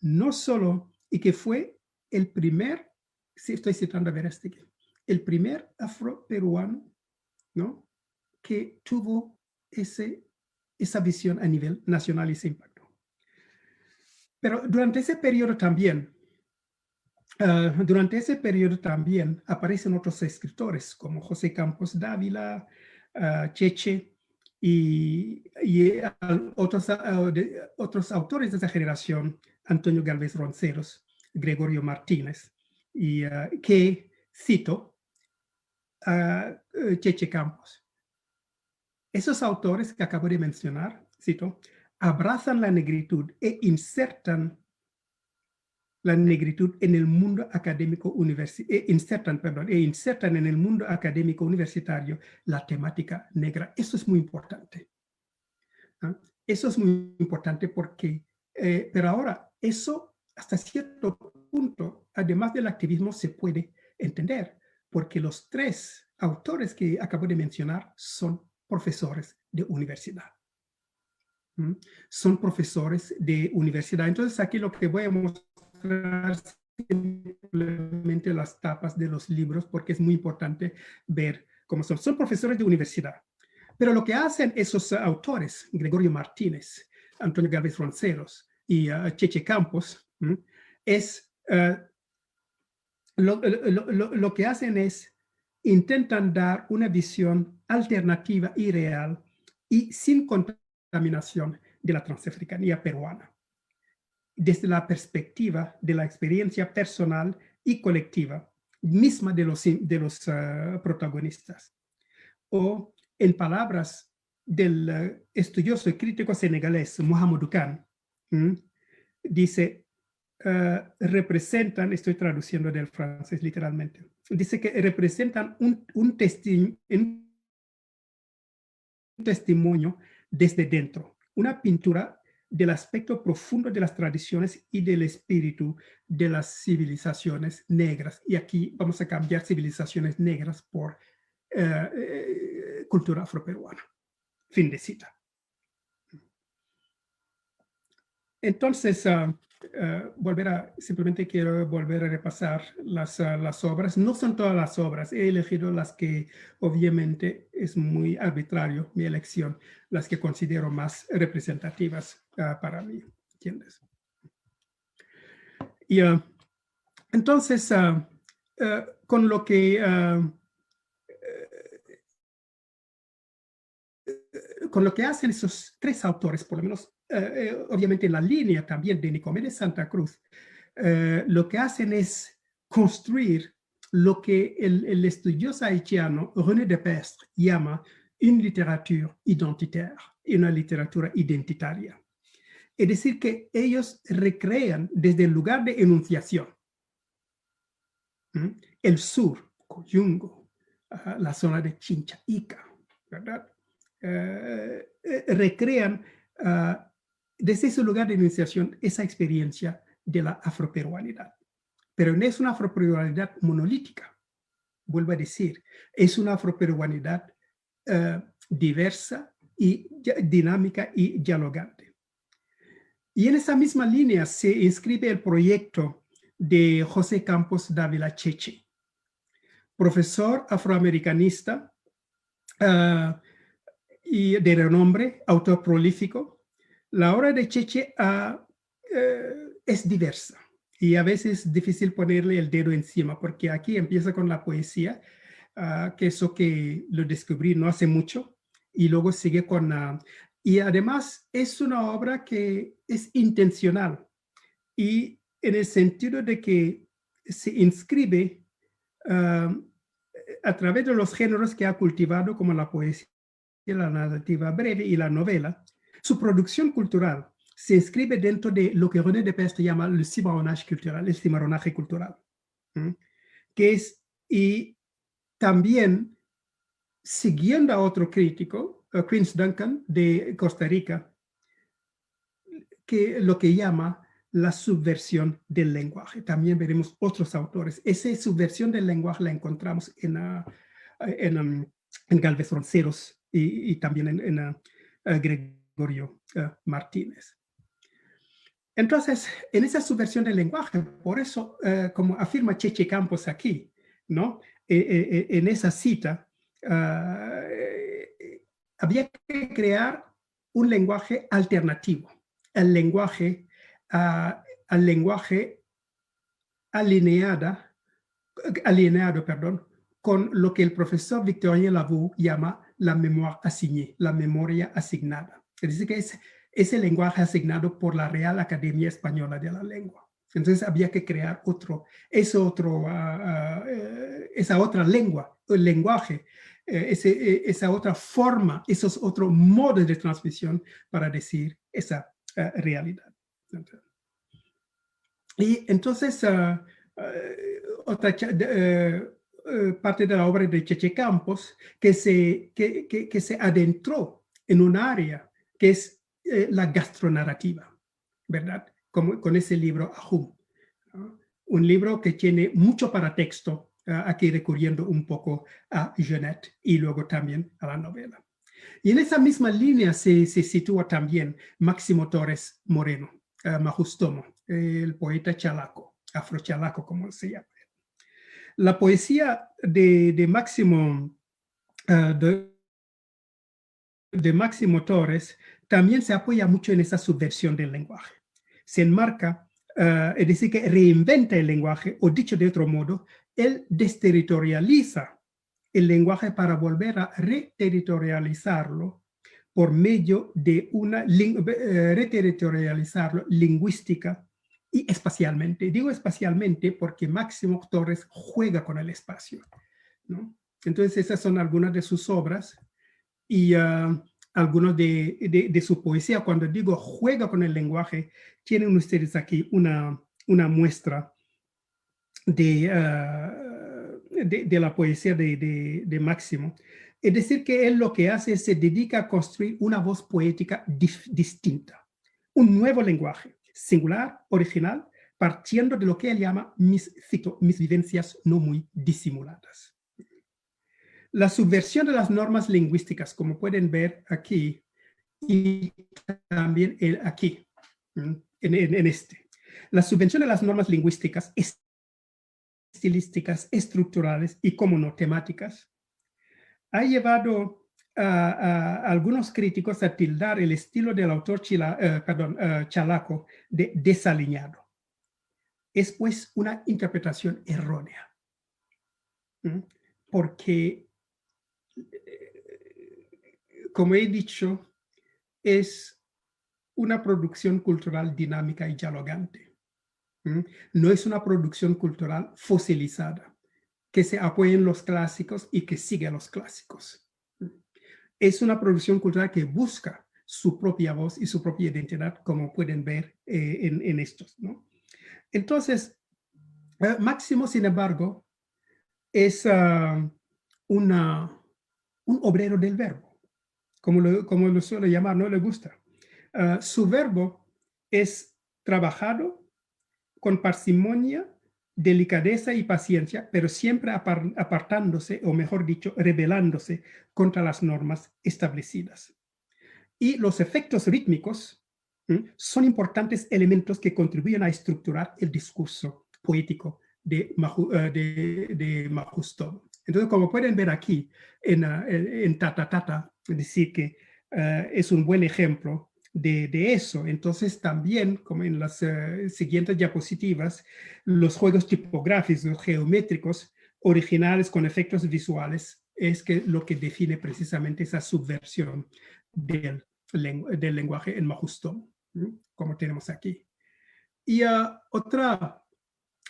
No solo, y que fue el primer, estoy citando a Verástegui, el primer afroperuano, ¿no?, que tuvo esa visión a nivel nacional y ese impacto. Pero durante ese periodo también, aparecen otros escritores como José Campos Dávila, Cheche y otros autores de esa generación, Antonio Galvez Ronceros, Gregorio Martínez, y que cito a Cheche Campos. Esos autores que acabo de mencionar, cito, abrazan la negritud e insertan la negritud en el mundo académico insertan en el mundo académico universitario la temática negra. Eso es muy importante. ¿Ah? Eso es muy importante porque, pero ahora, eso hasta cierto punto, además del activismo, se puede entender, porque los 3 autores que acabo de mencionar son profesores de universidad. Son profesores de universidad. Entonces, aquí lo que voy a mostrar simplemente las tapas de los libros, porque es muy importante ver cómo son. Son profesores de universidad. Pero lo que hacen esos autores, Gregorio Martínez, Antonio Galvez Ronceros y Cheche Campos, es lo que hacen es intentan dar una visión alternativa y real y sin contaminación de la transafricanía peruana, desde la perspectiva de la experiencia personal y colectiva misma de los protagonistas. O en palabras del estudioso y crítico senegalés Mohamedou Kane, dice, representan, estoy traduciendo del francés literalmente, dice que representan un testimonio desde dentro, una pintura del aspecto profundo de las tradiciones y del espíritu de las civilizaciones negras. Y aquí vamos a cambiar civilizaciones negras por cultura afroperuana. Fin de cita. Entonces, simplemente quiero volver a repasar las obras. No son todas las obras, he elegido las que obviamente es muy arbitrario mi elección, las que considero más representativas para mí, ¿entiendes? Y entonces, con lo que hacen esos tres autores, por lo menos, obviamente la línea también de Nicomedes Santa Cruz, lo que hacen es construir lo que el estudioso haitiano René Depestre llama una literatura identitaire, una literatura identitaria. Es decir, que ellos recrean desde el lugar de enunciación el sur, Coyungo, la zona de Chinchaíca, ¿verdad? Recrean desde ese lugar de enunciación esa experiencia de la afroperuanidad. Pero no es una afroperuanidad monolítica, vuelvo a decir, es una afroperuanidad diversa y dinámica y dialogante. Y en esa misma línea se inscribe el proyecto de José Campos Dávila Cheche, profesor afroamericanista y de renombre, autor prolífico. La obra de Cheche es diversa y a veces es difícil ponerle el dedo encima, porque aquí empieza con la poesía, que eso que lo descubrí no hace mucho, y luego sigue con... y además es una obra que es intencional, y en el sentido de que se inscribe a través de los géneros que ha cultivado, como la poesía, la narrativa breve y la novela. Su producción cultural se inscribe dentro de lo que René Depestre llama el cimarronage cultural, el cimarronaje cultural, que es, y también siguiendo a otro crítico, Quince Duncan de Costa Rica, que lo que llama la subversión del lenguaje. También veremos otros autores. Esa subversión del lenguaje la encontramos en Gálvez Ronceros y también en Gregorio Martínez. Entonces, en esa subversión del lenguaje, por eso, como afirma Cheche Campos aquí, ¿no? En esa cita, había que crear un lenguaje alternativo, el lenguaje alineado, con lo que el profesor Victorien Lavoux llama la mémoire assignée, la memoria asignada. Es decir, que es ese lenguaje asignado por la Real Academia Española de la Lengua. Entonces había que crear esa otra lengua, el lenguaje, esa otra forma, esos otros modos de transmisión para decir esa realidad. Y entonces, otra parte de la obra de Cheche Campos que se adentró en un área que es la gastronarrativa, ¿verdad? Como con ese libro Ahum, ¿no? Un libro que tiene mucho paratexto, aquí recurriendo un poco a Genet y luego también a la novela. Y en esa misma línea se sitúa también Máximo Torres Moreno, Majustomo, el poeta chalaco, afrochalaco, como se llama. La poesía de Máximo Torres también se apoya mucho en esa subversión del lenguaje. Se enmarca, es decir, que reinventa el lenguaje, o dicho de otro modo, él desterritorializa el lenguaje para volver a reterritorializarlo por medio de una reterritorializarlo lingüística y espacialmente. Digo espacialmente porque Máximo Torres juega con el espacio, ¿no? Entonces esas son algunas de sus obras y algunos de su poesía. Cuando digo juega con el lenguaje, tienen ustedes aquí una muestra de la poesía de Máximo. Es decir, que él lo que hace es se dedica a construir una voz poética distinta, un nuevo lenguaje, singular, original, partiendo de lo que él llama mis vivencias no muy disimuladas. La subversión de las normas lingüísticas, como pueden ver aquí, y también aquí, en este. La subvención de las normas lingüísticas, estilísticas, estructurales y, como no, temáticas, ha llevado a algunos críticos a tildar el estilo del autor chalaco de desaliñado. Es pues una interpretación errónea, porque, como he dicho, es una producción cultural dinámica y dialogante. No es una producción cultural fosilizada, que se apoya en los clásicos y que sigue a los clásicos. Es una producción cultural que busca su propia voz y su propia identidad, como pueden ver en estos, ¿no? Entonces, Máximo, sin embargo, es un obrero del verbo, como lo suele llamar, no le gusta. Su verbo es trabajado con parsimonia, delicadeza y paciencia, pero siempre apartándose, o mejor dicho, rebelándose contra las normas establecidas. Y los efectos rítmicos son importantes elementos que contribuyen a estructurar el discurso poético de Majusto. Entonces, como pueden ver aquí en Tata Tata, es decir, que es un buen ejemplo de eso. Entonces, también, como en las siguientes diapositivas, los juegos tipográficos, geométricos, originales con efectos visuales, es lo que define precisamente esa subversión del lenguaje en Majusto, como tenemos aquí. Y otra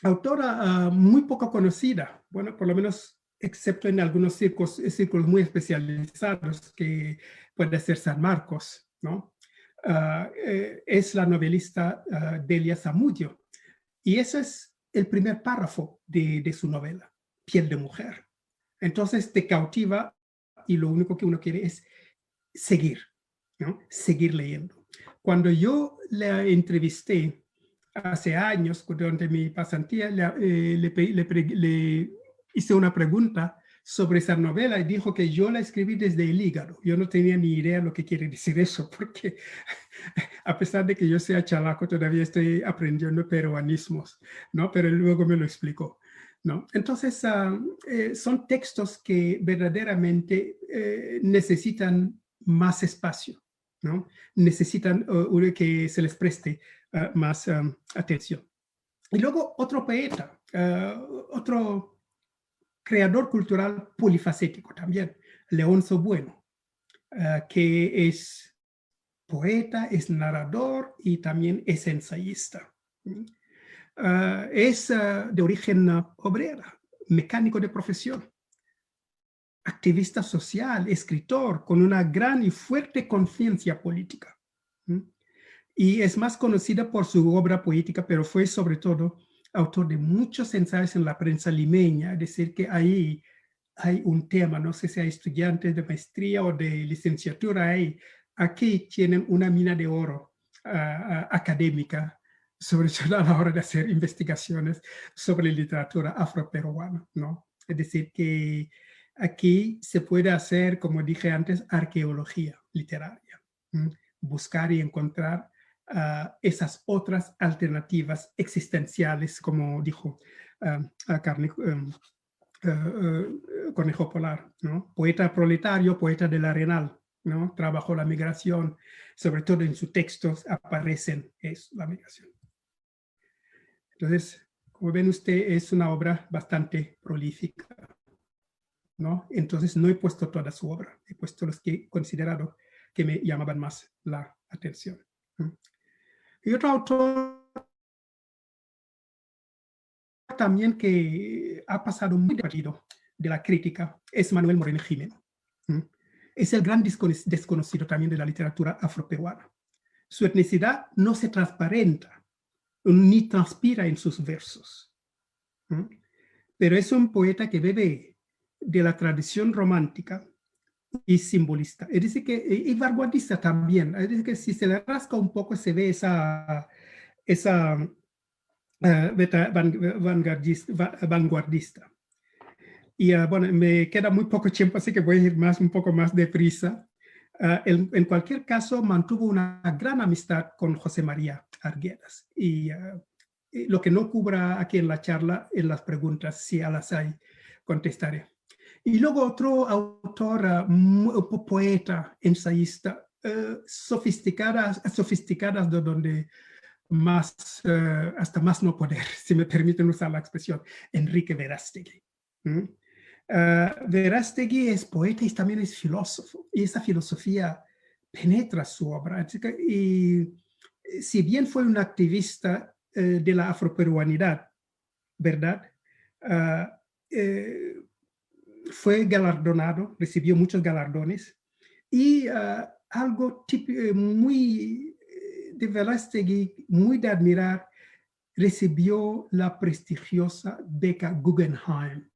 autora muy poco conocida, bueno, por lo menos excepto en algunos círculos muy especializados, que puede ser San Marcos, ¿no? Es la novelista Delia Zamudio. Y ese es el primer párrafo de su novela, Piel de Mujer. Entonces te cautiva y lo único que uno quiere es seguir, ¿no? Seguir leyendo. Cuando yo la entrevisté hace años, durante mi pasantía, le hice una pregunta sobre esa novela y dijo que yo la escribí desde el hígado. Yo no tenía ni idea lo que quiere decir eso, porque a pesar de que yo sea chalaco, todavía estoy aprendiendo peruanismos, ¿no? Pero luego me lo explicó, ¿no? Entonces, son textos que verdaderamente necesitan más espacio, ¿no? Necesitan que se les preste más atención. Y luego otro poeta, otro creador cultural polifacético también, Leonzo Bueno, que es poeta, es narrador y también es ensayista. Es de origen obrera, mecánico de profesión, activista social, escritor, con una gran y fuerte conciencia política. Y es más conocida por su obra poética, pero fue sobre todo autor de muchos ensayos en la prensa limeña, es decir, que ahí hay un tema, no sé si hay estudiantes de maestría o de licenciatura ahí, aquí tienen una mina de oro académica, sobre todo a la hora de hacer investigaciones sobre literatura afroperuana, ¿no? Es decir, que aquí se puede hacer, como dije antes, arqueología literaria, buscar y encontrar esas otras alternativas existenciales, como dijo Conejo Polar, ¿no? Poeta proletario, poeta del Arenal, ¿no? Trabajó la migración, sobre todo en sus textos aparecen la migración. Entonces, como ven ustedes, es una obra bastante prolífica, ¿no? Entonces no he puesto toda su obra, he puesto los que he considerado que me llamaban más la atención. Y otro autor también que ha pasado muy partido de la crítica es Manuel Moreno Gimeno. Es el gran desconocido también de la literatura afroperuana. Su etnicidad no se transparenta ni transpira en sus versos. Pero es un poeta que bebe de la tradición romántica y simbolista. Es decir, y vanguardista también. Es decir, que si se le rasca un poco se ve esa vanguardista. Y bueno, me queda muy poco tiempo, así que voy a ir un poco más deprisa. En cualquier caso, mantuvo una gran amistad con José María Arguedas. Y lo que no cubra aquí en la charla, en las preguntas, si a las hay, contestaré. Y luego otro autor, poeta, ensayista, sofisticadas de donde más, hasta más no poder, si me permiten usar la expresión, Enrique Verástegui. Verástegui es poeta y también es filósofo, y esa filosofía penetra su obra. Y si bien fue un activista de la afroperuanidad, ¿verdad? Fue galardonado, recibió muchos galardones, y algo muy de Verástegui, muy de admirar, recibió la prestigiosa beca Guggenheim.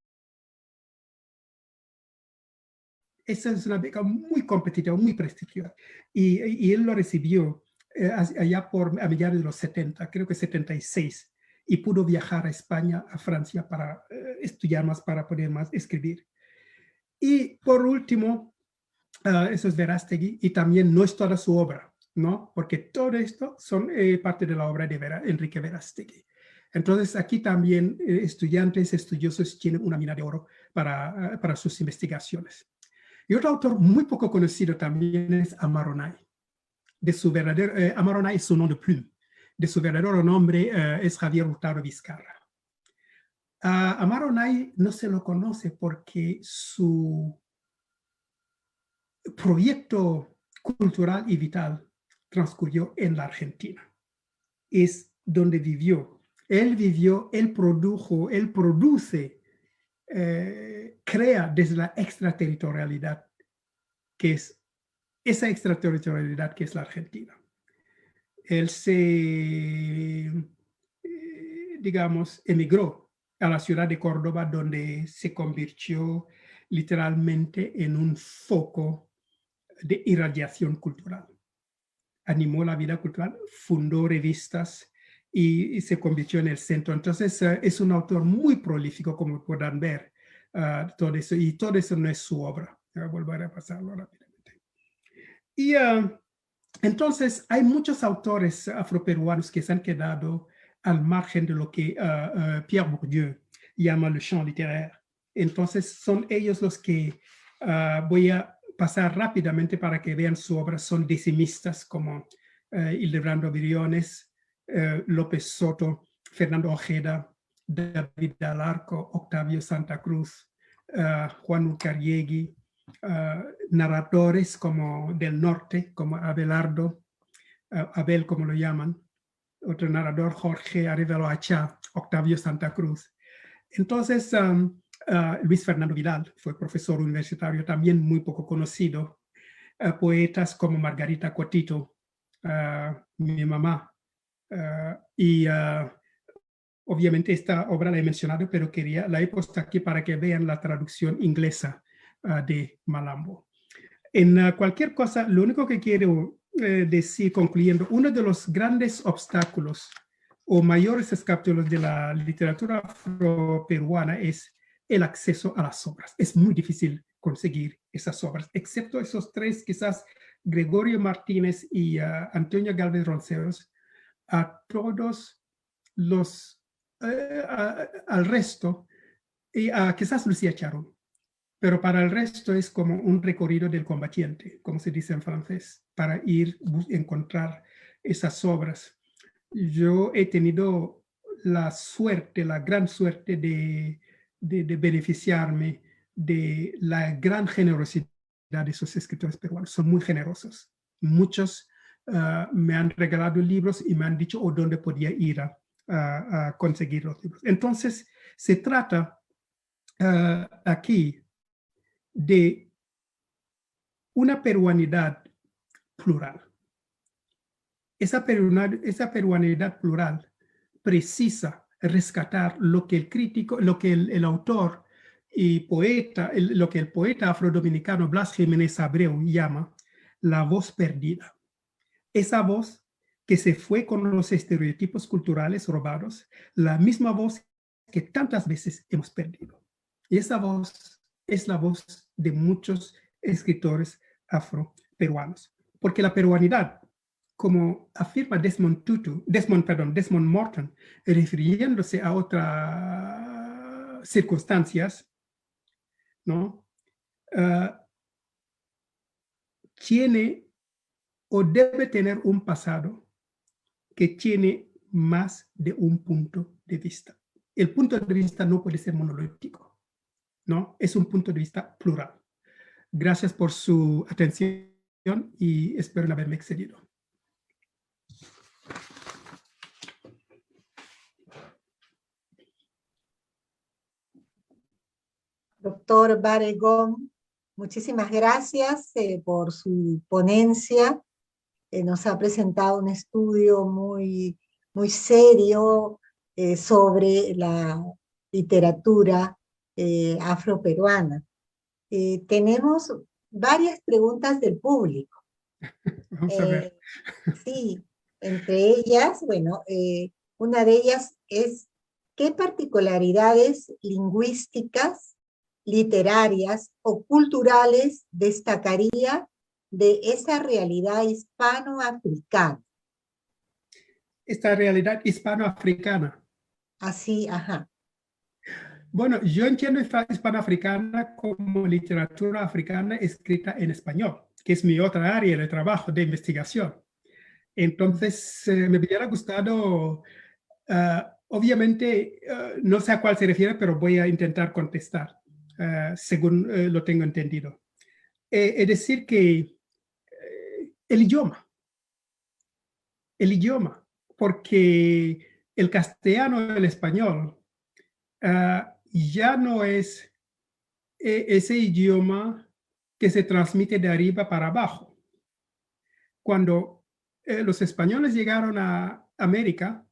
Esa es una beca muy competitiva, muy prestigiosa, y él lo recibió allá a mediados de los 70, creo que 76, y pudo viajar a España, a Francia, para estudiar más, para poder más escribir. Y por último, eso es Verástegui, y también no es toda su obra, ¿no? Porque todo esto son parte de la obra de Enrique Verástegui. Entonces, aquí también estudiantes, estudiosos tienen una mina de oro para sus investigaciones. Y otro autor muy poco conocido también es Amaronay. Amaronay es su nom de plume. De su verdadero nombre es Javier Hurtado Vizcarra. Amaronay no se lo conoce porque su proyecto cultural y vital transcurrió en la Argentina. Es donde vivió. Él vivió, él produjo, él produce, crea desde la extraterritorialidad, que es esa extraterritorialidad que es la Argentina. Él digamos, emigró a la ciudad de Córdoba, donde se convirtió literalmente en un foco de irradiación cultural. Animó la vida cultural, fundó revistas y se convirtió en el centro. Entonces, es un autor muy prolífico, como podrán ver, todo eso. Y todo eso no es su obra. Volveré a pasarlo rápidamente. Y entonces, hay muchos autores afroperuanos que se han quedado al margen de lo que Pierre Bourdieu llama le champ littéraire. Entonces, son ellos los que voy a pasar rápidamente para que vean su obra. Son decimistas como Hildebrando Briones, López Soto, Fernando Ojeda, David Alarco, Octavio Santa Cruz, Juan Ucariegui, narradores como del norte, como Abelardo, Abel como lo llaman, otro narrador, Jorge Arevalo Achá, Octavio Santa Cruz. Entonces, Luis Fernando Vidal fue profesor universitario, también muy poco conocido. Poetas como Margarita Cotito, mi mamá, y obviamente esta obra la he mencionado, pero la he puesto aquí para que vean la traducción inglesa de Malambo. En cualquier cosa, lo único que quiero decir, concluyendo, uno de los grandes obstáculos o mayores escápulos de la literatura afroperuana es el acceso a las obras. Es muy difícil conseguir esas obras, excepto esos tres, quizás Gregorio Martínez y Antonio Galvez Ronceros. A todos los, al resto, y quizás Lucía Charón. Pero para el resto es como un recorrido del combatiente, como se dice en francés, para ir a encontrar esas obras. Yo he tenido la suerte, la gran suerte de beneficiarme de la gran generosidad de esos escritores peruanos. Son muy generosos. Muchos me han regalado libros y me han dicho dónde podía ir a conseguir los libros. Entonces, se trata aquí de una peruanidad plural. Esa peruanidad plural precisa rescatar lo que el crítico, lo que el autor y poeta, lo que el poeta afrodominicano Blas Jiménez Abreu llama la voz perdida. Esa voz que se fue con los estereotipos culturales robados, la misma voz que tantas veces hemos perdido. Y esa voz es la voz de muchos escritores afroperuanos, porque la peruanidad como afirma Desmond Morton, refiriéndose a otras circunstancias, ¿no? Tiene o debe tener un pasado que tiene más de un punto de vista. El punto de vista no puede ser monolítico, ¿no? Es un punto de vista plural. Gracias por su atención y espero no haberme excedido. Doctor Barragán, muchísimas gracias por su ponencia. Nos ha presentado un estudio muy, muy serio sobre la literatura afroperuana. Tenemos varias preguntas del público. Vamos a ver. Sí, entre ellas, bueno, una de ellas es, ¿qué particularidades lingüísticas, literarias o culturales destacaría de esa realidad hispanoafricana? Esta realidad hispanoafricana. Así, ajá. Bueno, yo entiendo hispanoafricana como literatura africana escrita en español, que es mi otra área de trabajo, de investigación. Entonces, me hubiera gustado, obviamente, no sé a cuál se refiere, pero voy a intentar contestar, según lo tengo entendido. Es decir, que el idioma, porque el castellano, el español, ya no es ese idioma que se transmite de arriba para abajo. Cuando los españoles llegaron a América,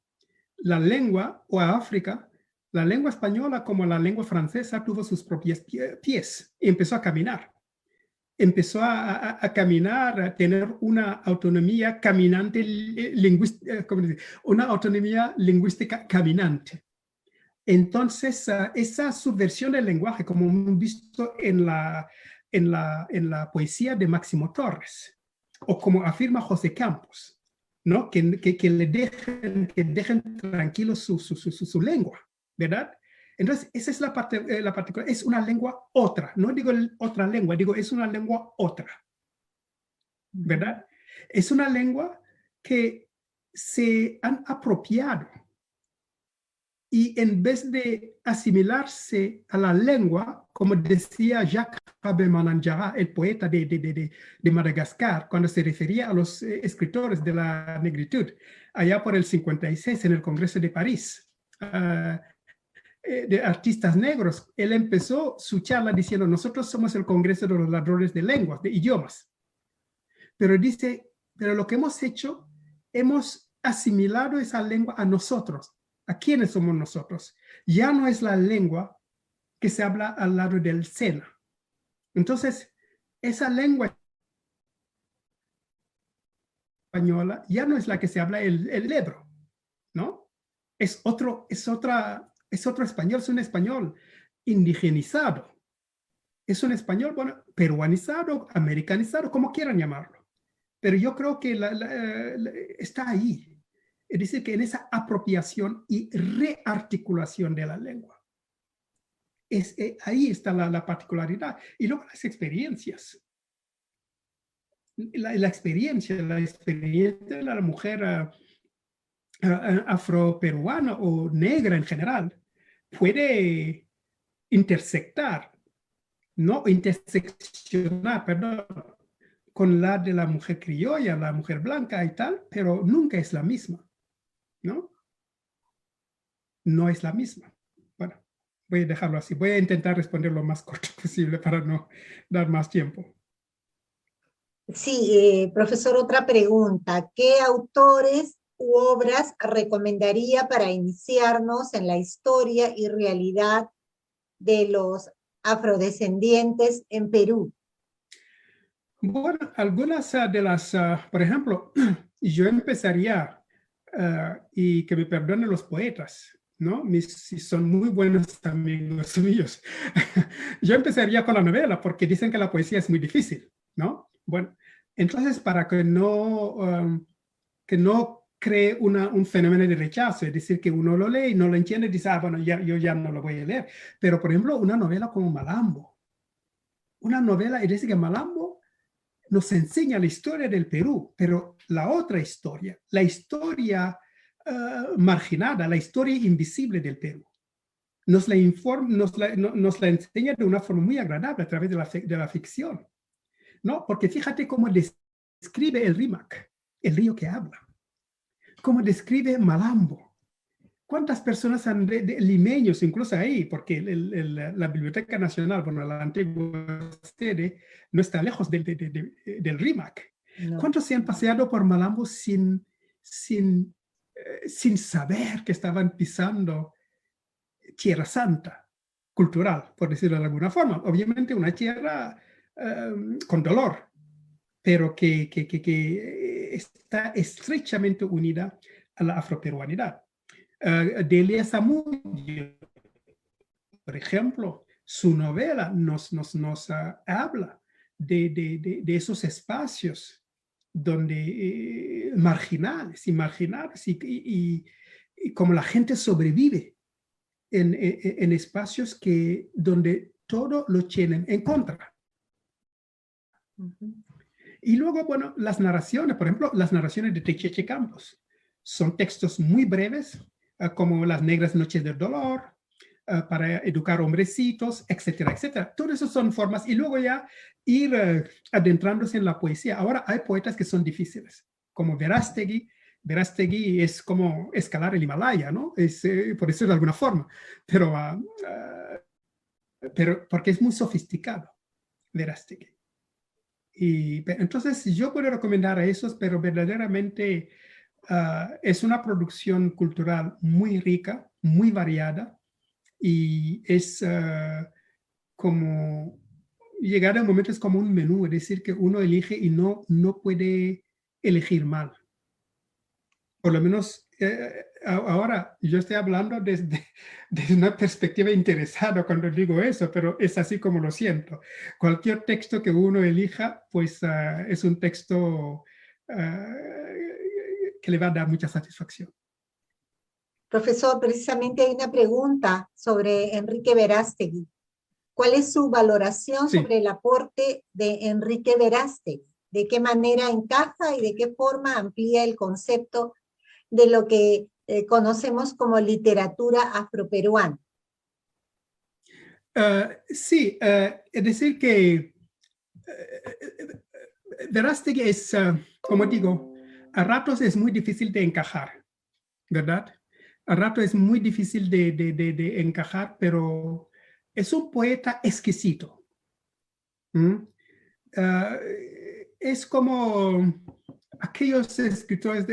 la lengua, o a África, la lengua española como la lengua francesa tuvo sus propios pies y empezó a caminar. Empezó a caminar, a tener una autonomía caminante lingüística, una autonomía lingüística caminante. Entonces, esa subversión del lenguaje, como hemos visto en la poesía de Máximo Torres, o como afirma José Campos, ¿no? que dejen tranquilo su lengua, ¿verdad? Entonces, esa es la particular, es una lengua otra, no digo otra lengua, digo es una lengua otra, ¿verdad? Es una lengua que se han apropiado y en vez de asimilarse a la lengua, como decía Jacques Rabelais, el poeta de Madagascar, cuando se refería a los escritores de la negritud, allá por el 56 en el Congreso de París, de artistas negros, él empezó su charla diciendo, nosotros somos el Congreso de los ladrones de lenguas, de idiomas. Pero dice, pero lo que hemos hecho, hemos asimilado esa lengua a nosotros. ¿A quiénes somos nosotros? Ya no es la lengua que se habla al lado del Sena. Entonces, esa lengua española ya no es la que se habla el Ebro, ¿no? Es otro español, es un español indigenizado. Es un español, bueno, peruanizado, americanizado, como quieran llamarlo. Pero yo creo que está ahí. Es decir, que en esa apropiación y rearticulación de la lengua. Ahí está la particularidad. Y luego las experiencias. La experiencia de la mujer afroperuana o negra en general puede interseccionar, perdón, con la de la mujer criolla, la mujer blanca y tal, pero nunca es la misma, ¿no? No es la misma. Bueno, voy a dejarlo así. Voy a intentar responder lo más corto posible para no dar más tiempo. Sí, profesor, otra pregunta. ¿Qué autores u obras recomendaría para iniciarnos en la historia y realidad de los afrodescendientes en Perú? Bueno, algunas de las, por ejemplo, yo empezaría, y que me perdonen los poetas, ¿no? Si son muy buenos amigos míos. Yo empezaría con la novela porque dicen que la poesía es muy difícil, ¿no? Bueno, entonces para que no que no cree un fenómeno de rechazo, es decir, que uno lo lee y no lo entiende y dice, ah, bueno, yo ya no lo voy a leer. Pero, por ejemplo, una novela como Malambo, una novela, es decir, que Malambo nos enseña la historia del Perú, pero la otra historia, la historia marginada, la historia invisible del Perú. Nos la nos la enseña de una forma muy agradable a través de la ficción, ¿no? Porque fíjate cómo describe el Rímac, el río que habla, cómo describe Malambo. ¿Cuántas personas limeños, incluso ahí, porque la Biblioteca Nacional, bueno, la antigua sede, no está lejos del Rímac? No. ¿Cuántos se han paseado por Malambo sin saber que estaban pisando tierra santa, cultural, por decirlo de alguna forma? Obviamente una tierra con dolor, pero que está estrechamente unida a la afroperuanidad. Delia Zamudio, por ejemplo, su novela nos habla de esos espacios donde marginales y cómo la gente sobrevive en espacios donde todo lo tienen en contra. Y luego, bueno, las narraciones, por ejemplo, las narraciones de Techeche Campos, son textos muy breves, como Las negras noches del dolor, para educar hombrecitos, etcétera, etcétera. Todo eso son formas, y luego ya ir adentrándose en la poesía. Ahora hay poetas que son difíciles, como Verástegui. Verástegui es como escalar el Himalaya, ¿no? Por decirlo de alguna forma, pero porque es muy sofisticado, Verástegui. Y entonces yo puedo recomendar a esos, pero verdaderamente es una producción cultural muy rica, muy variada, y es como llegar a momentos como un menú, es decir, que uno elige y no puede elegir mal. Por lo menos ahora yo estoy hablando desde una perspectiva interesada cuando digo eso, pero es así como lo siento. Cualquier texto que uno elija, pues es un texto que le va a dar mucha satisfacción. Profesor, precisamente hay una pregunta sobre Enrique Verástegui. ¿Cuál es su valoración sobre el aporte de Enrique Verástegui? ¿De qué manera encaja y de qué forma amplía el concepto de lo que conocemos como literatura afroperuana? Sí, es decir que Verástegui es, como digo, a ratos es muy difícil de encajar, ¿verdad? A ratos es muy difícil de encajar, pero es un poeta exquisito. Es como aquellos escritores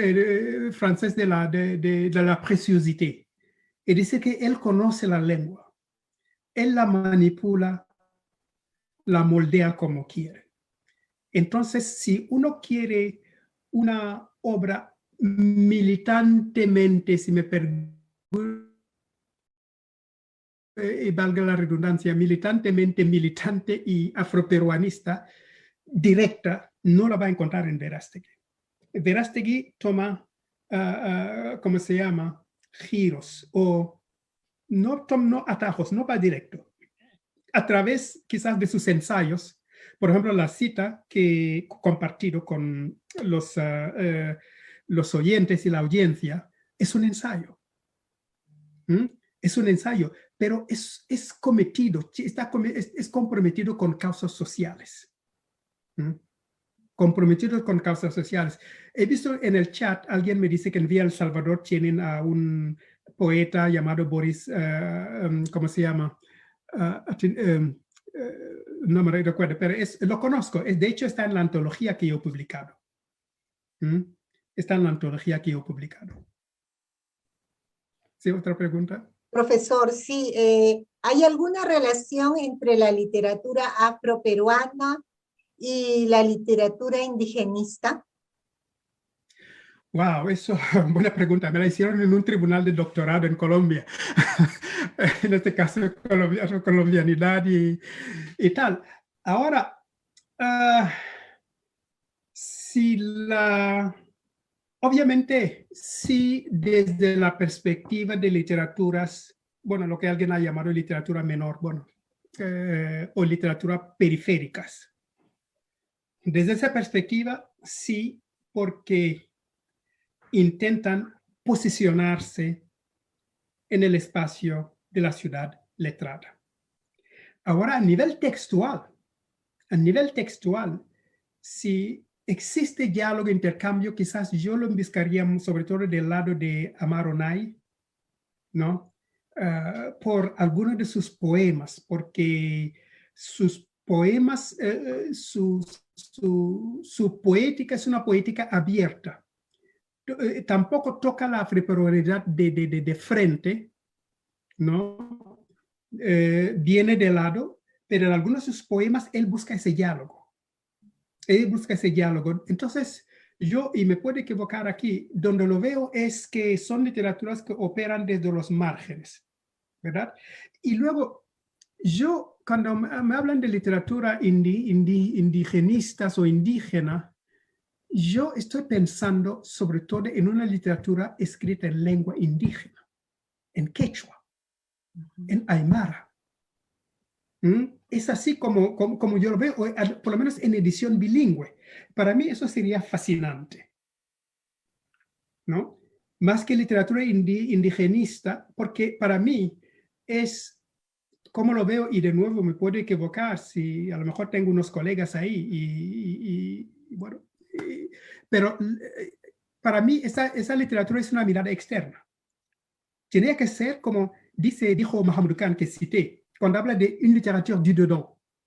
franceses de la preciosité. Es decir, que él conoce la lengua, él la manipula, la moldea como quiere. Entonces, si uno quiere una obra militantemente, si me permite, valga la redundancia, militantemente militante y afroperuanista, directa, no la va a encontrar en Verástegui. Verástegui toma, ¿cómo se llama? Giros, o no atajos, no va directo. A través quizás de sus ensayos, por ejemplo, la cita que he compartido con los oyentes y la audiencia, es un ensayo. Es un ensayo, pero es cometido, es comprometido con causas sociales. Comprometidos con causas sociales. He visto en el chat, alguien me dice que en Villa El Salvador tienen a un poeta llamado Boris, ¿cómo se llama? No me recuerdo, pero lo conozco. De hecho, está en la antología que yo he publicado. Está en la antología que yo he publicado. ¿Sí? ¿Otra pregunta? Profesor, sí. ¿Hay alguna relación entre la literatura afroperuana y la literatura indigenista? Wow, eso, buena pregunta. Me la hicieron en un tribunal de doctorado en Colombia. En este caso, colombianidad y tal. Ahora, si la obviamente, sí, desde la perspectiva de literaturas, bueno, lo que alguien ha llamado literatura menor, bueno, o literatura periféricas. Desde esa perspectiva, sí, porque intentan posicionarse en el espacio de la ciudad letrada. Ahora, a nivel textual, si existe diálogo, intercambio, quizás yo lo buscaría sobre todo del lado de Amar Onay, ¿no? Por algunos de sus poemas, porque sus poemas, su poética es una poética abierta. Tampoco toca la frivolidad de frente, ¿no? Viene de lado, pero en algunos de sus poemas él busca ese diálogo. Entonces, y me puedo equivocar aquí, donde lo veo es que son literaturas que operan desde los márgenes, ¿verdad? Y luego, cuando me hablan de literatura indigenistas o indígena, yo estoy pensando sobre todo en una literatura escrita en lengua indígena, en quechua, en aymara. Es así como yo lo veo, por lo menos en edición bilingüe. Para mí eso sería fascinante, ¿no? Más que literatura indigenista, porque para mí es como lo veo, y de nuevo me puedo equivocar, si a lo mejor tengo unos colegas ahí, y bueno, pero para mí esa literatura es una mirada externa. Tiene que ser como dijo Mahamadou Khan, que cité, cuando habla de una literatura du dedans,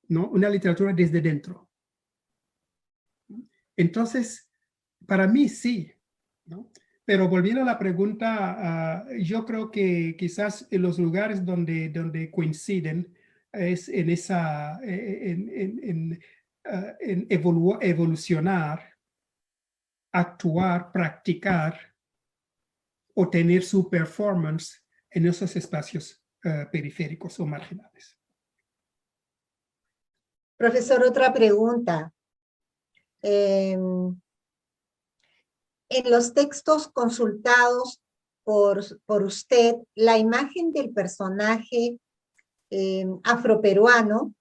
¿no? Una literatura desde dentro. Entonces, para mí sí, ¿no? Pero volviendo a la pregunta, yo creo que quizás en los lugares donde coinciden es en evolucionar, actuar, practicar o tener su performance en esos espacios periféricos o marginales. Profesor, otra pregunta. En los textos consultados por usted, la imagen del personaje afroperuano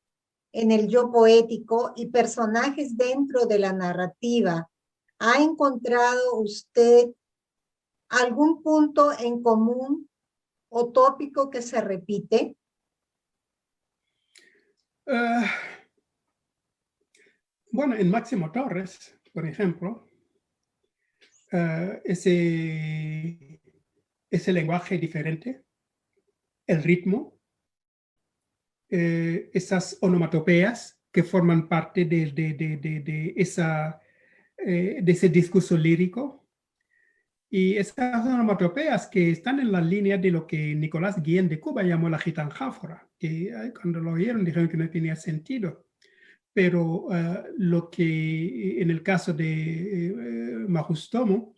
en el yo poético y personajes dentro de la narrativa, ¿ha encontrado usted algún punto en común o tópico que se repite? Bueno, en Máximo Torres, por ejemplo, ese lenguaje diferente, el ritmo, esas onomatopeas que forman parte de ese discurso lírico, y esas onomatopeas que están en la línea de lo que Nicolás Guillén de Cuba llamó la gitanjáfora, que cuando lo oyeron dijeron que no tenía sentido. Pero lo que en el caso de Majustomo,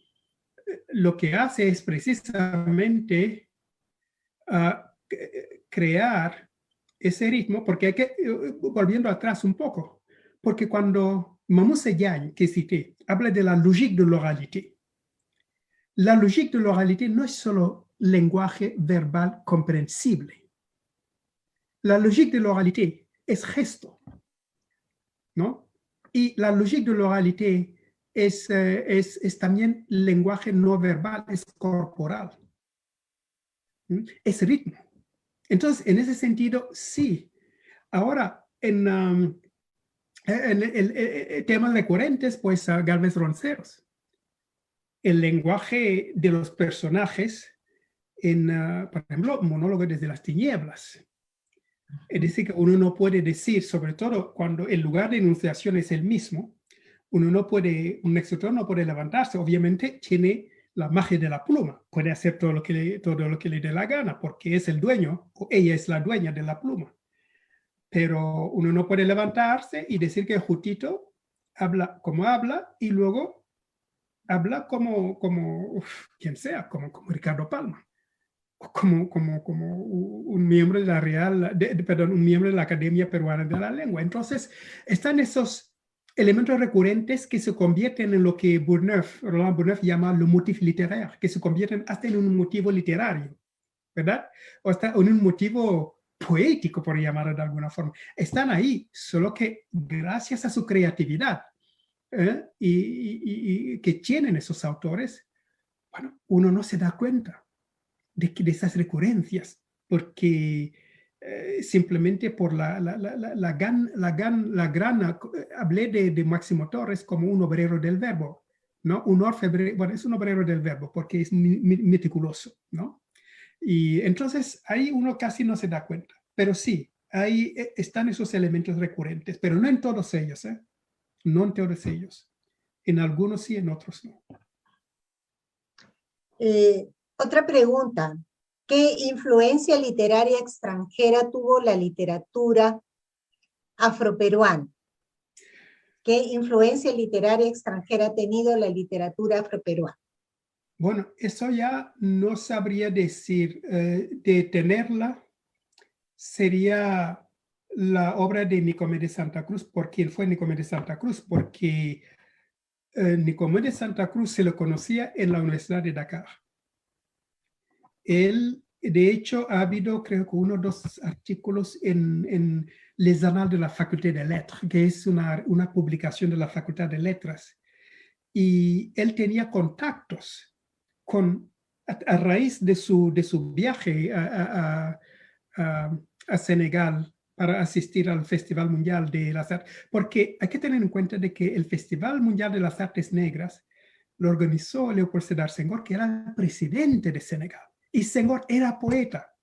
lo que hace es precisamente crear ese ritmo, porque hay que, volviendo atrás un poco, porque cuando Mamou Seyane, que cité, habla de la logique de l'oralité, la logique de l'oralité no es solo lenguaje verbal comprensible. La logique de l'oralité es gesto, ¿no? Y la logique de l'oralité es también lenguaje no verbal, es corporal, es ritmo. Entonces, en ese sentido, sí. Ahora, en temas recurrentes, pues Galvez Ronceros. El lenguaje de los personajes por ejemplo, Monólogo desde las tinieblas. Es decir, que uno no puede decir, sobre todo cuando el lugar de enunciación es el mismo, un escritor no puede levantarse, obviamente tiene la magia de la pluma, puede hacer todo lo que le dé la gana, porque es el dueño, o ella es la dueña de la pluma. Pero uno no puede levantarse y decir que Jutito habla como habla, y luego habla como quien sea, como Ricardo Palma, o como un miembro de la un miembro de la Academia Peruana de la Lengua. Entonces, están esos elementos recurrentes que se convierten en lo que Roland Bourneuf llama le motif littéraire, que se convierten hasta en un motivo literario, ¿verdad? O hasta en un motivo poético, por llamarlo de alguna forma. Están ahí, solo que gracias a su creatividad y que tienen esos autores, bueno, uno no se da cuenta de esas recurrencias, porque simplemente por hablé de Máximo Torres como un obrero del verbo, ¿no? Un orfebre, bueno, es un obrero del verbo porque es meticuloso, ¿no? Y entonces ahí uno casi no se da cuenta, pero sí, ahí están esos elementos recurrentes, pero no en todos ellos, ¿eh? No en todos ellos. En algunos sí, en otros no. Otra pregunta. ¿Qué influencia literaria extranjera tuvo la literatura afroperuana? ¿Qué influencia literaria extranjera ha tenido la literatura afroperuana? Bueno, eso ya no sabría decir. De tenerla sería la obra de Nicomé de Santa Cruz. ¿Por quién fue Nicomé de Santa Cruz? Porque Nicomé de Santa Cruz se lo conocía en la Universidad de Dakar. Él, de hecho, ha habido, creo que 1 o 2 artículos en Les Annales de la Faculté de Lettres, que es una publicación de la Facultad de Letras. Y él tenía contactos a raíz de su viaje a Senegal para asistir al Festival Mundial de las Artes, porque hay que tener en cuenta de que el Festival Mundial de las Artes Negras lo organizó Léopold Sédar Senghor, que era el presidente de Senegal, y Senghor era poeta.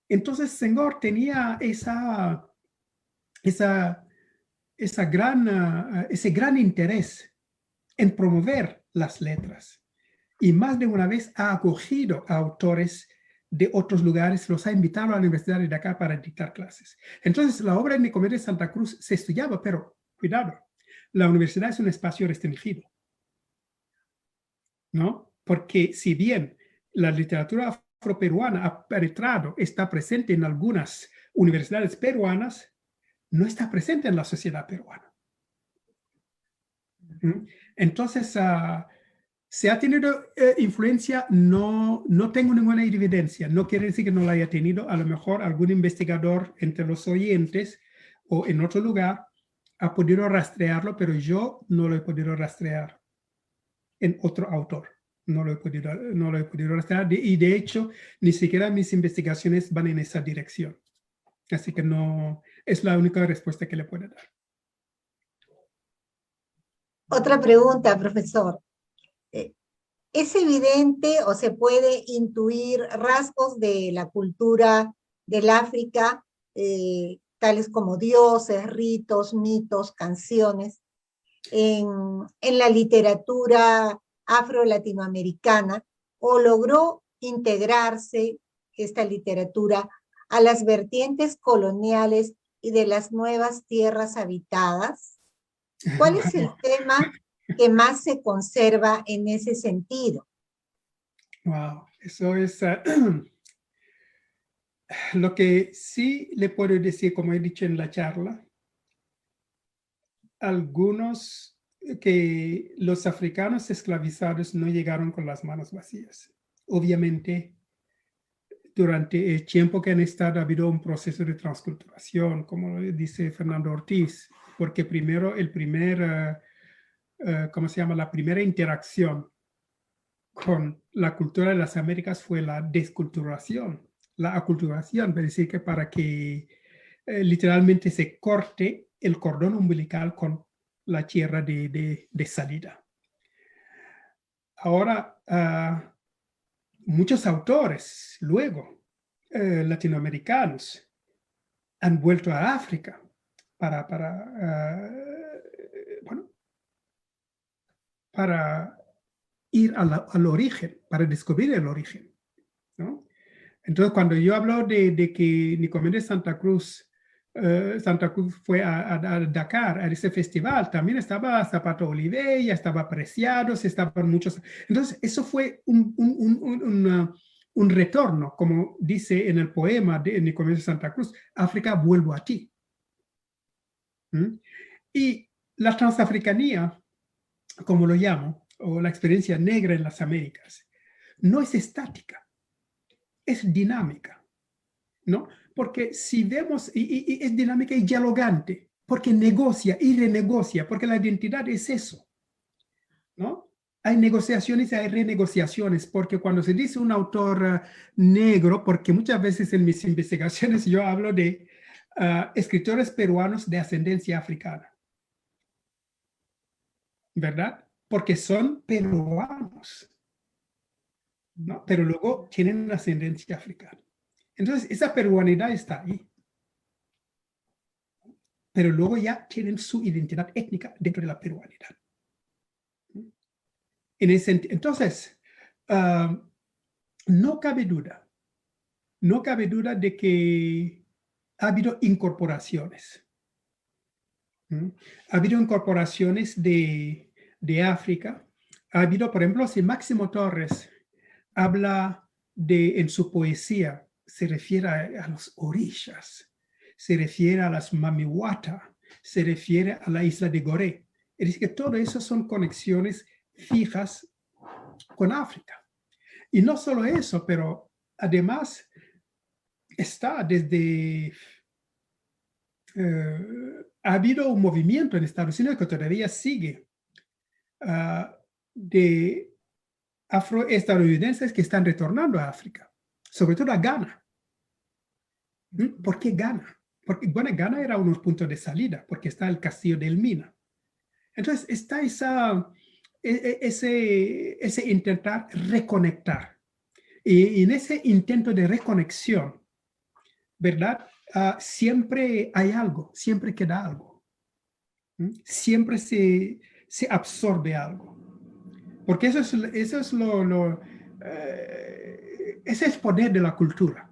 Entonces Senghor tenía ese gran interés en promover las letras, y más de una vez ha acogido a autores de otros lugares, los ha invitado a la Universidad de Dakar para dictar clases. Entonces, la obra de Nicomé de Santa Cruz se estudiaba, pero cuidado, la universidad es un espacio restringido, ¿no? Porque si bien la literatura afroperuana ha penetrado, está presente en algunas universidades peruanas, no está presente en la sociedad peruana. Entonces, ¿se ha tenido influencia? No tengo ninguna evidencia. No quiere decir que no la haya tenido. A lo mejor algún investigador entre los oyentes o en otro lugar ha podido rastrearlo, pero yo no lo he podido rastrear en otro autor. No lo he podido rastrear. Y de hecho, ni siquiera mis investigaciones van en esa dirección. Así que no, es la única respuesta que le puedo dar. Otra pregunta, profesor. ¿Es evidente o se puede intuir rasgos de la cultura del África, tales como dioses, ritos, mitos, canciones, en la literatura afro-latinoamericana, o logró integrarse esta literatura a las vertientes coloniales y de las nuevas tierras habitadas? ¿Cuál es el tema que más se conserva en ese sentido? Wow, eso es lo que sí le puedo decir, como he dicho en la charla, algunos que los africanos esclavizados no llegaron con las manos vacías. Obviamente, durante el tiempo que han estado ha habido un proceso de transculturación, como dice Fernando Ortiz, porque primero la primera interacción con la cultura de las Américas fue la desculturación, la aculturación, es decir, que para que literalmente se corte el cordón umbilical con la tierra de salida. Ahora, muchos autores luego latinoamericanos han vuelto a África para ir al origen, para descubrir el origen, ¿no? Entonces, cuando yo hablo de que Nicomé de Santa Cruz fue a Dakar, a ese festival, también estaba Zapato Olivella, estaba Preciados, estaban muchos. Entonces, eso fue un retorno, como dice en el poema de Nicomé de Santa Cruz, África, vuelvo a ti. Y la transafricanía, como lo llamo, o la experiencia negra en las Américas, no es estática, es dinámica, ¿no? Porque si vemos, y es dinámica y dialogante, porque negocia y renegocia, porque la identidad es eso, ¿no? Hay negociaciones y hay renegociaciones, porque cuando se dice un autor negro, porque muchas veces en mis investigaciones yo hablo de escritores peruanos de ascendencia africana, ¿verdad? Porque son peruanos, ¿no? Pero luego tienen una ascendencia africana. Entonces, esa peruanidad está ahí. Pero luego ya tienen su identidad étnica dentro de la peruanidad. Entonces, no cabe duda de que ha habido incorporaciones. Ha habido incorporaciones de África. Ha habido, por ejemplo, si Máximo Torres habla en su poesía, se refiere a los orishas, se refiere a las mamiwata, se refiere a la isla de Gorée. Es decir, que todo eso son conexiones fijas con África. Y no solo eso, pero además está desde... ha habido un movimiento en Estados Unidos que todavía sigue de afroestadounidenses que están retornando a África, sobre todo a Ghana. ¿Por qué Ghana? Porque bueno, Ghana era unos puntos de salida, porque está el castillo de Elmina. Entonces está ese intentar reconectar. Y en ese intento de reconexión, ¿verdad? Siempre hay algo, siempre queda algo. Siempre se absorbe algo. Porque ese es ese es poder de la cultura.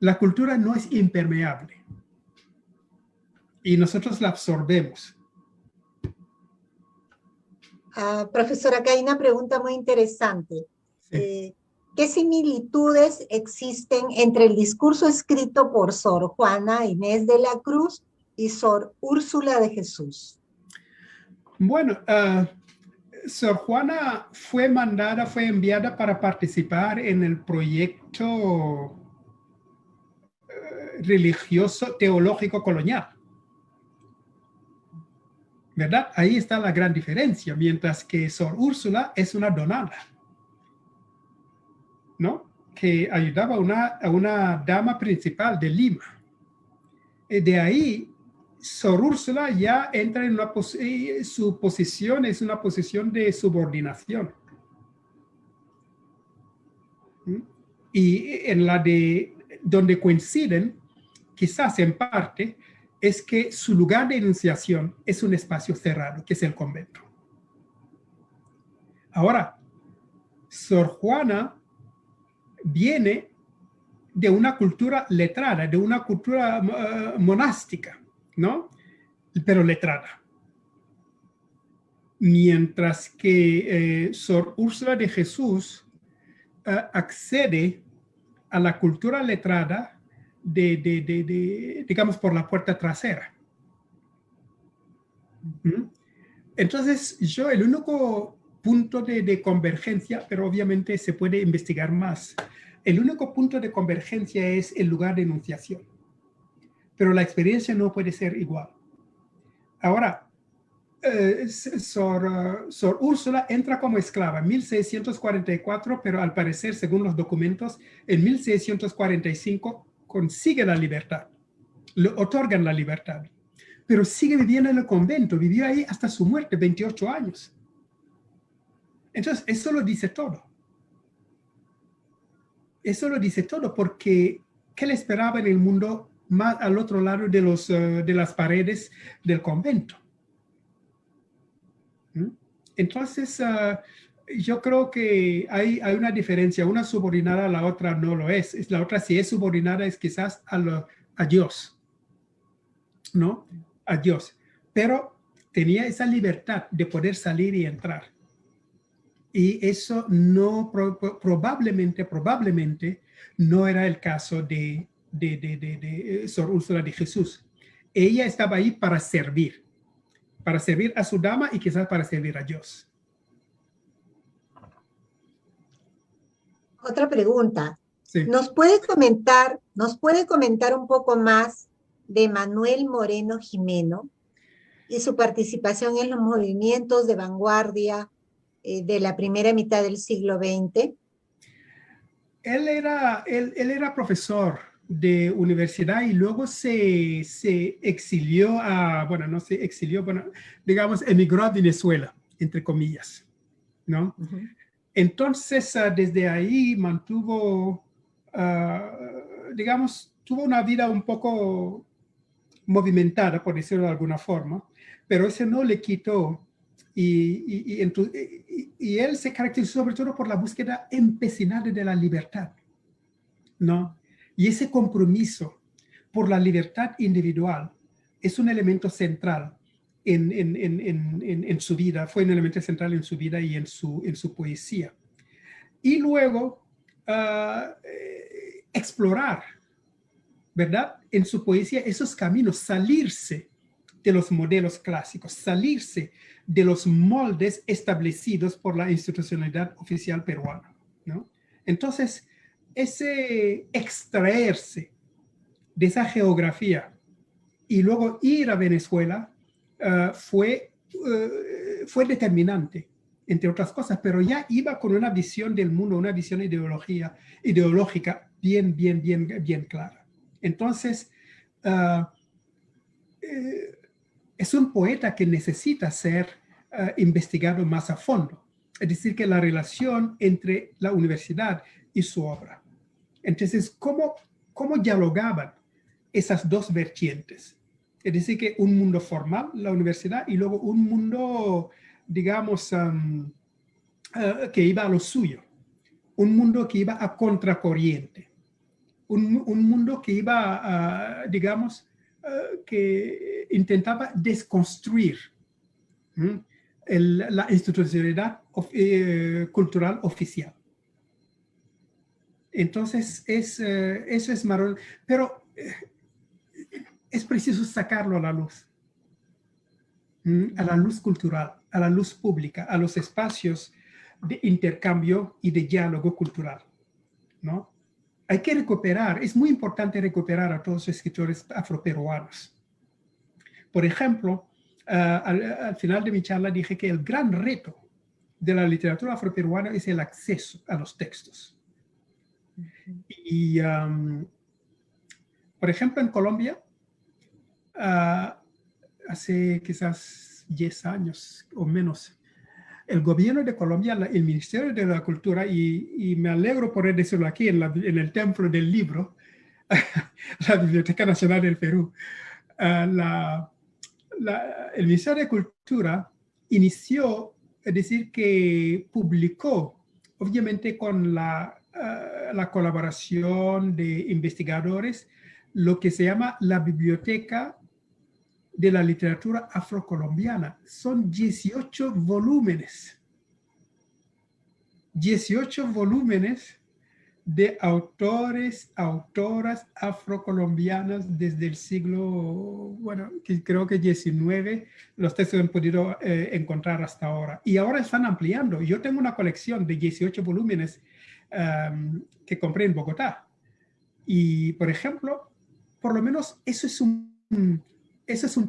La cultura no es impermeable. Y nosotros la absorbemos. Profesora, acá hay una pregunta muy interesante. Sí. ¿Qué similitudes existen entre el discurso escrito por Sor Juana Inés de la Cruz y Sor Úrsula de Jesús? Bueno, Sor Juana fue enviada para participar en el proyecto religioso teológico colonial. ¿Verdad? Ahí está la gran diferencia, mientras que Sor Úrsula es una donada, ¿no? Que ayudaba a una dama principal de Lima. De ahí, Sor Úrsula ya entra en su posición es una posición de subordinación. Y en la de donde coinciden, quizás en parte, es que su lugar de enunciación es un espacio cerrado, que es el convento. Ahora, Sor Juana viene de una cultura letrada, de una cultura monástica, ¿no? Pero letrada. Mientras que Sor Úrsula de Jesús accede a la cultura letrada digamos, por la puerta trasera. Entonces, el único punto de convergencia, pero obviamente se puede investigar más, el único punto de convergencia es el lugar de enunciación. Pero la experiencia no puede ser igual. Ahora, Sor Úrsula entra como esclava en 1644, pero al parecer, según los documentos, en 1645 consigue la libertad, le otorgan la libertad, pero sigue viviendo en el convento, vivió ahí hasta su muerte, 28 años. Entonces, eso lo dice todo. Eso lo dice todo, porque ¿qué le esperaba en el mundo más al otro lado de las paredes del convento? Entonces, yo creo que hay una diferencia. Una subordinada, la otra no lo es. La otra, si es subordinada, es quizás a Dios, ¿no? A Dios. Pero tenía esa libertad de poder salir y entrar. Y eso no, probablemente no era el caso de Sor Úrsula de Jesús. Ella estaba ahí para servir a su dama y quizás para servir a Dios. Otra pregunta. Sí. ¿Nos puede comentar un poco más de Manuel Moreno Jimeno y su participación en los movimientos de vanguardia de la primera mitad del siglo XX? Él era profesor de universidad y luego se exilió bueno, no se exilió, bueno, digamos, emigró a Venezuela, entre comillas, ¿no? Ujú. Entonces, desde ahí mantuvo, digamos, tuvo una vida un poco movimentada, por decirlo de alguna forma, pero eso no le quitó y él se caracterizó sobre todo por la búsqueda empecinada de la libertad, ¿no? Y ese compromiso por la libertad individual es un elemento central en su vida, fue un elemento central en su vida y en su poesía. Y luego explorar, ¿verdad? En su poesía esos caminos, salirse de los modelos clásicos, salirse de los moldes establecidos por la institucionalidad oficial peruana, ¿no? Entonces, ese extraerse de esa geografía y luego ir a Venezuela fue determinante, entre otras cosas, pero ya iba con una visión del mundo, una visión ideológica bien clara. Entonces, es un poeta que necesita ser investigado más a fondo. Es decir, que la relación entre la universidad y su obra. Entonces, ¿cómo dialogaban esas dos vertientes? Es decir, que un mundo formal, la universidad, y luego un mundo, digamos, que iba a lo suyo. Un mundo que iba a contracorriente. Un mundo que iba, digamos, que intentaba desconstruir la institucionalidad cultural oficial. Entonces, eso es marrón, pero es preciso sacarlo a la luz cultural, a la luz pública, a los espacios de intercambio y de diálogo cultural, ¿no? Hay que recuperar, es muy importante recuperar a todos los escritores afroperuanos. Por ejemplo, al final de mi charla dije que el gran reto de la literatura afroperuana es el acceso a los textos. Y, por ejemplo, en Colombia, hace quizás 10 años o menos, el gobierno de Colombia, el Ministerio de la Cultura, y me alegro por decirlo aquí en el templo del libro, la Biblioteca Nacional del Perú, el Ministerio de Cultura inició, es decir, que publicó, obviamente con la colaboración de investigadores, lo que se llama la Biblioteca de la Literatura Afrocolombiana. Son 18 volúmenes. 18 volúmenes de autores, autoras afrocolombianas desde el siglo, bueno, creo que 19, los textos han podido encontrar hasta ahora. Y ahora están ampliando. Yo tengo una colección de 18 volúmenes que compré en Bogotá. Y, por ejemplo, por lo menos eso es un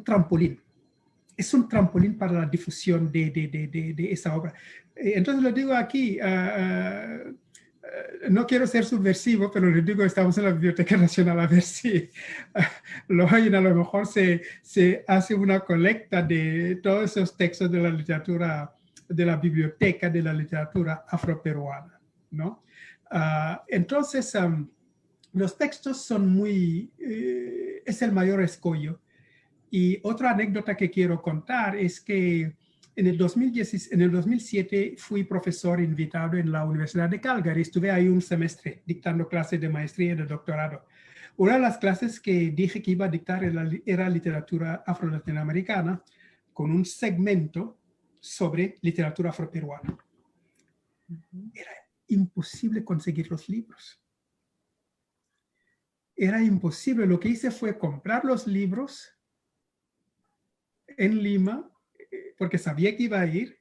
trampolín. Es un trampolín para la difusión de esa obra. Entonces lo digo aquí, no quiero ser subversivo, pero les digo, estamos en la Biblioteca Nacional a ver si lo oyen, a lo mejor se hace una colecta de todos esos textos de la literatura, de la biblioteca de la literatura afroperuana, ¿no? Entonces, los textos son es el mayor escollo. Y otra anécdota que quiero contar es que en el 2007 fui profesor invitado en la Universidad de Calgary. Estuve ahí un semestre dictando clases de maestría y de doctorado. Una de las clases que dije que iba a dictar era literatura afro-latinoamericana con un segmento sobre literatura afroperuana. Era imposible conseguir los libros. Era imposible. Lo que hice fue comprar los libros en Lima, porque sabía que iba a ir,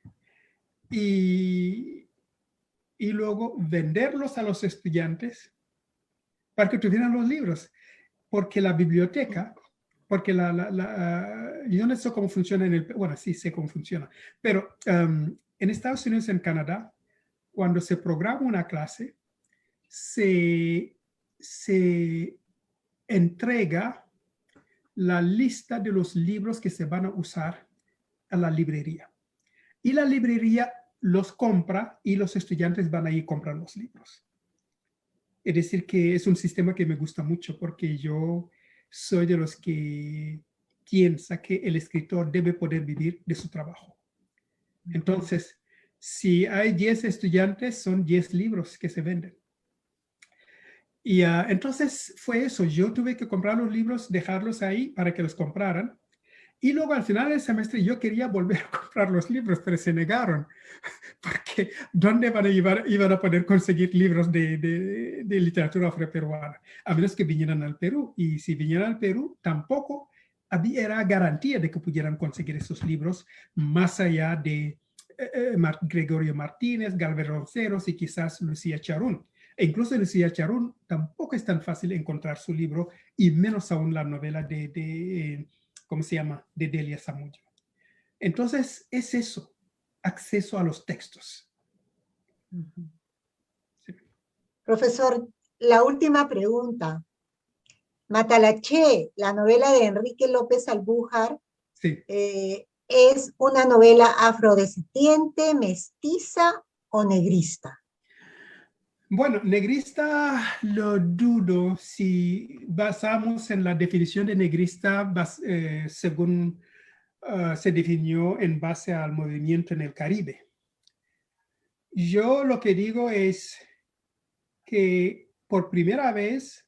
y luego venderlos a los estudiantes para que tuvieran los libros. Porque la biblioteca, porque yo no sé cómo funciona bueno, sí sé cómo funciona, pero en Estados Unidos y en Canadá, cuando se programa una clase, se entrega la lista de los libros que se van a usar a la librería. Y la librería los compra y los estudiantes van ahí y compran los libros. Es decir, que es un sistema que me gusta mucho porque yo soy de los que piensa que el escritor debe poder vivir de su trabajo. Entonces, si hay 10 estudiantes, son 10 libros que se venden. Y entonces fue eso. Yo tuve que comprar los libros, dejarlos ahí para que los compraran. Y luego al final del semestre yo quería volver a comprar los libros, pero se negaron. Porque ¿dónde iban a poder conseguir libros de literatura afroperuana? A menos que vinieran al Perú. Y si vinieran al Perú, tampoco era garantía de que pudieran conseguir esos libros más allá de Gregorio Martínez, Galvez Ronceros y quizás Lucía Charún. E incluso Lucía Charún tampoco es tan fácil encontrar su libro, y menos aún la novela ¿cómo se llama? De Delia Zamudio. Entonces, es eso, acceso a los textos. Sí. Profesor, la última pregunta. Matalaché, la novela de Enrique López Albújar, sí. ¿Es una novela afrodescendiente, mestiza o negrista? Bueno, negrista lo dudo si basamos en la definición de negrista según se definió en base al movimiento en el Caribe. Yo lo que digo es que por primera vez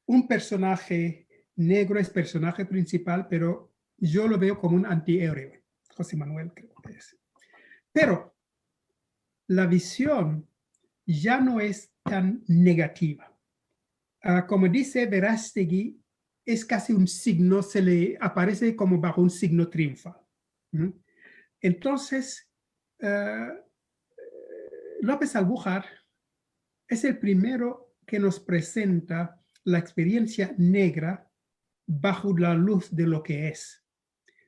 un personaje negro es personaje principal, pero yo lo veo como un antihéroe. José Manuel creo que es. Pero la visión ya no es tan negativa. Como dice Verástegui, es casi un signo, se le aparece como bajo un signo triunfal. Entonces, López Albújar es el primero que nos presenta la experiencia negra bajo la luz de lo que es,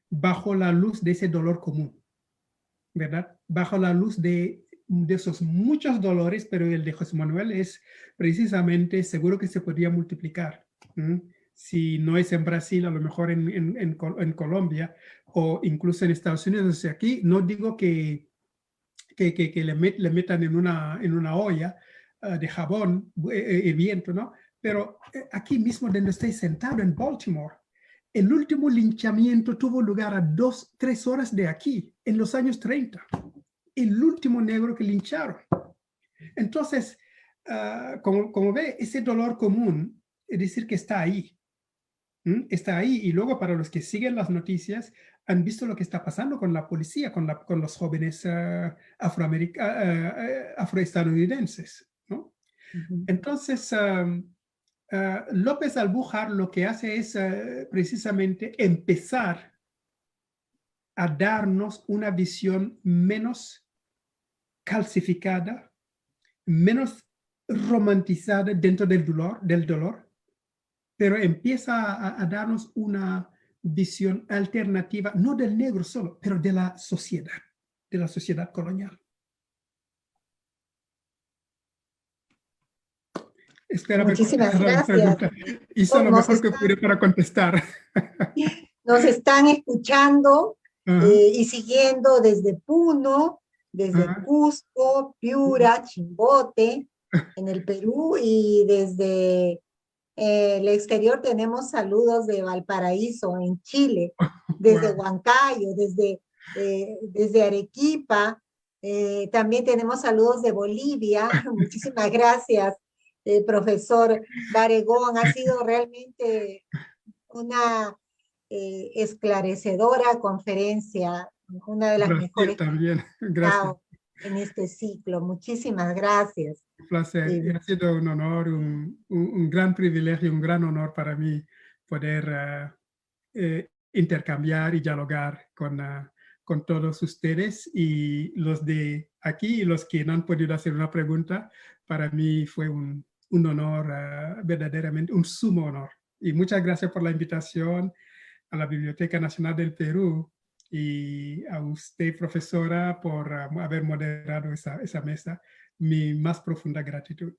bajo la luz de ese dolor común, ¿verdad? Bajo la luz de esos muchos dolores, pero el de José Manuel es precisamente seguro que se podría multiplicar. Si no es en Brasil, a lo mejor en Colombia o incluso en Estados Unidos. O sea, aquí no digo que le metan en una olla de jabón hirviendo, ¿no? Pero aquí mismo donde estoy sentado en Baltimore, el último linchamiento tuvo lugar a 2-3 horas de aquí, en los años 30. El último negro que lincharon. Entonces, como ve, ese dolor común, es decir, que está ahí. Está ahí, y luego para los que siguen las noticias han visto lo que está pasando con la policía, con los jóvenes afroestadounidenses, ¿no? Entonces, López Albújar lo que hace es precisamente empezar a darnos una visión menos calcificada, menos romantizada dentro del dolor, pero empieza a darnos una visión alternativa, no del negro solo, pero de la sociedad colonial. Espera, muchísimas gracias. Hizo lo mejor que pude para contestar. Nos están escuchando y siguiendo desde Puno, desde Cusco, Piura, Chimbote, en el Perú, y desde el exterior tenemos saludos de Valparaíso, en Chile, desde Huancayo, desde Arequipa. También tenemos saludos de Bolivia. Muchísimas gracias, profesor Baregón. Ha sido realmente una esclarecedora conferencia, una de las mejores también. Gracias. En este ciclo. Muchísimas gracias. Un placer. Ha sido un honor, un gran privilegio, un gran honor para mí poder intercambiar y dialogar con todos ustedes y los de aquí y los que no han podido hacer una pregunta. Para mí fue un honor, verdaderamente un sumo honor. Y muchas gracias por la invitación a la Biblioteca Nacional del Perú y a usted, profesora, por haber moderado esa mesa. Mi más profunda gratitud.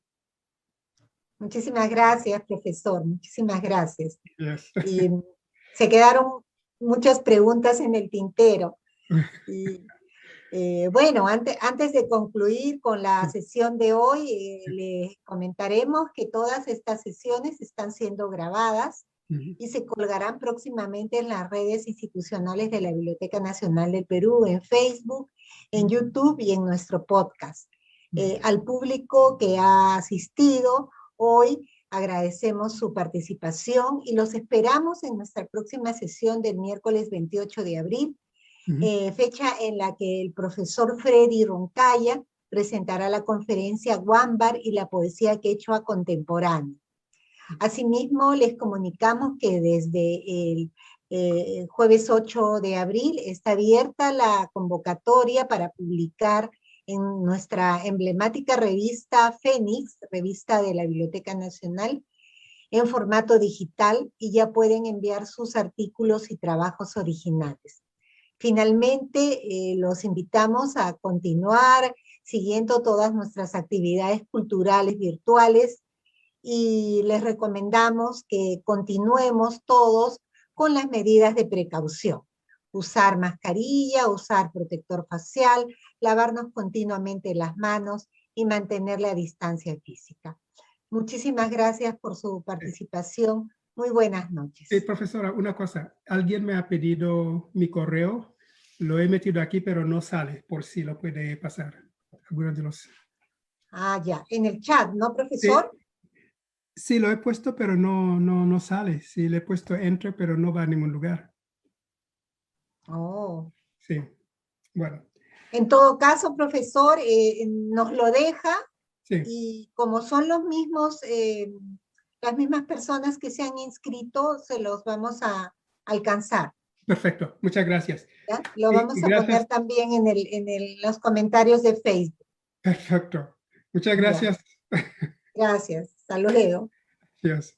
Muchísimas gracias, profesor. Muchísimas gracias. Yes. Y se quedaron muchas preguntas en el tintero. Y bueno, antes de concluir con la sesión de hoy, les comentaremos que todas estas sesiones están siendo grabadas y se colgarán próximamente en las redes institucionales de la Biblioteca Nacional del Perú, en Facebook, en YouTube y en nuestro podcast. Al público que ha asistido hoy, agradecemos su participación y los esperamos en nuestra próxima sesión del miércoles 28 de abril, fecha en la que el profesor Freddy Roncaya presentará la conferencia Guámbar y la poesía quechua contemporánea. Asimismo, les comunicamos que desde el jueves 8 de abril está abierta la convocatoria para publicar en nuestra emblemática revista Fénix, revista de la Biblioteca Nacional, en formato digital, y ya pueden enviar sus artículos y trabajos originales. Finalmente, los invitamos a continuar siguiendo todas nuestras actividades culturales virtuales y les recomendamos que continuemos todos con las medidas de precaución. Usar mascarilla, usar protector facial, lavarnos continuamente las manos y mantener la distancia física. Muchísimas gracias por su participación. Muy buenas noches. Sí, profesora, una cosa. Alguien me ha pedido mi correo. Lo he metido aquí, pero no sale, por si lo puede pasar. Algunos de los... Ah, ya. En el chat, ¿no, profesor? Sí, lo he puesto, pero no sale. Sí, le he puesto enter, pero no va a ningún lugar. Oh. Sí, bueno. En todo caso, profesor, nos lo deja, sí. Y como son los mismos, las mismas personas que se han inscrito, se los vamos a alcanzar. Perfecto, muchas gracias. ¿Ya? Lo vamos a poner también en los comentarios de Facebook. Perfecto, muchas gracias. Ya. Gracias, hasta luego. Gracias.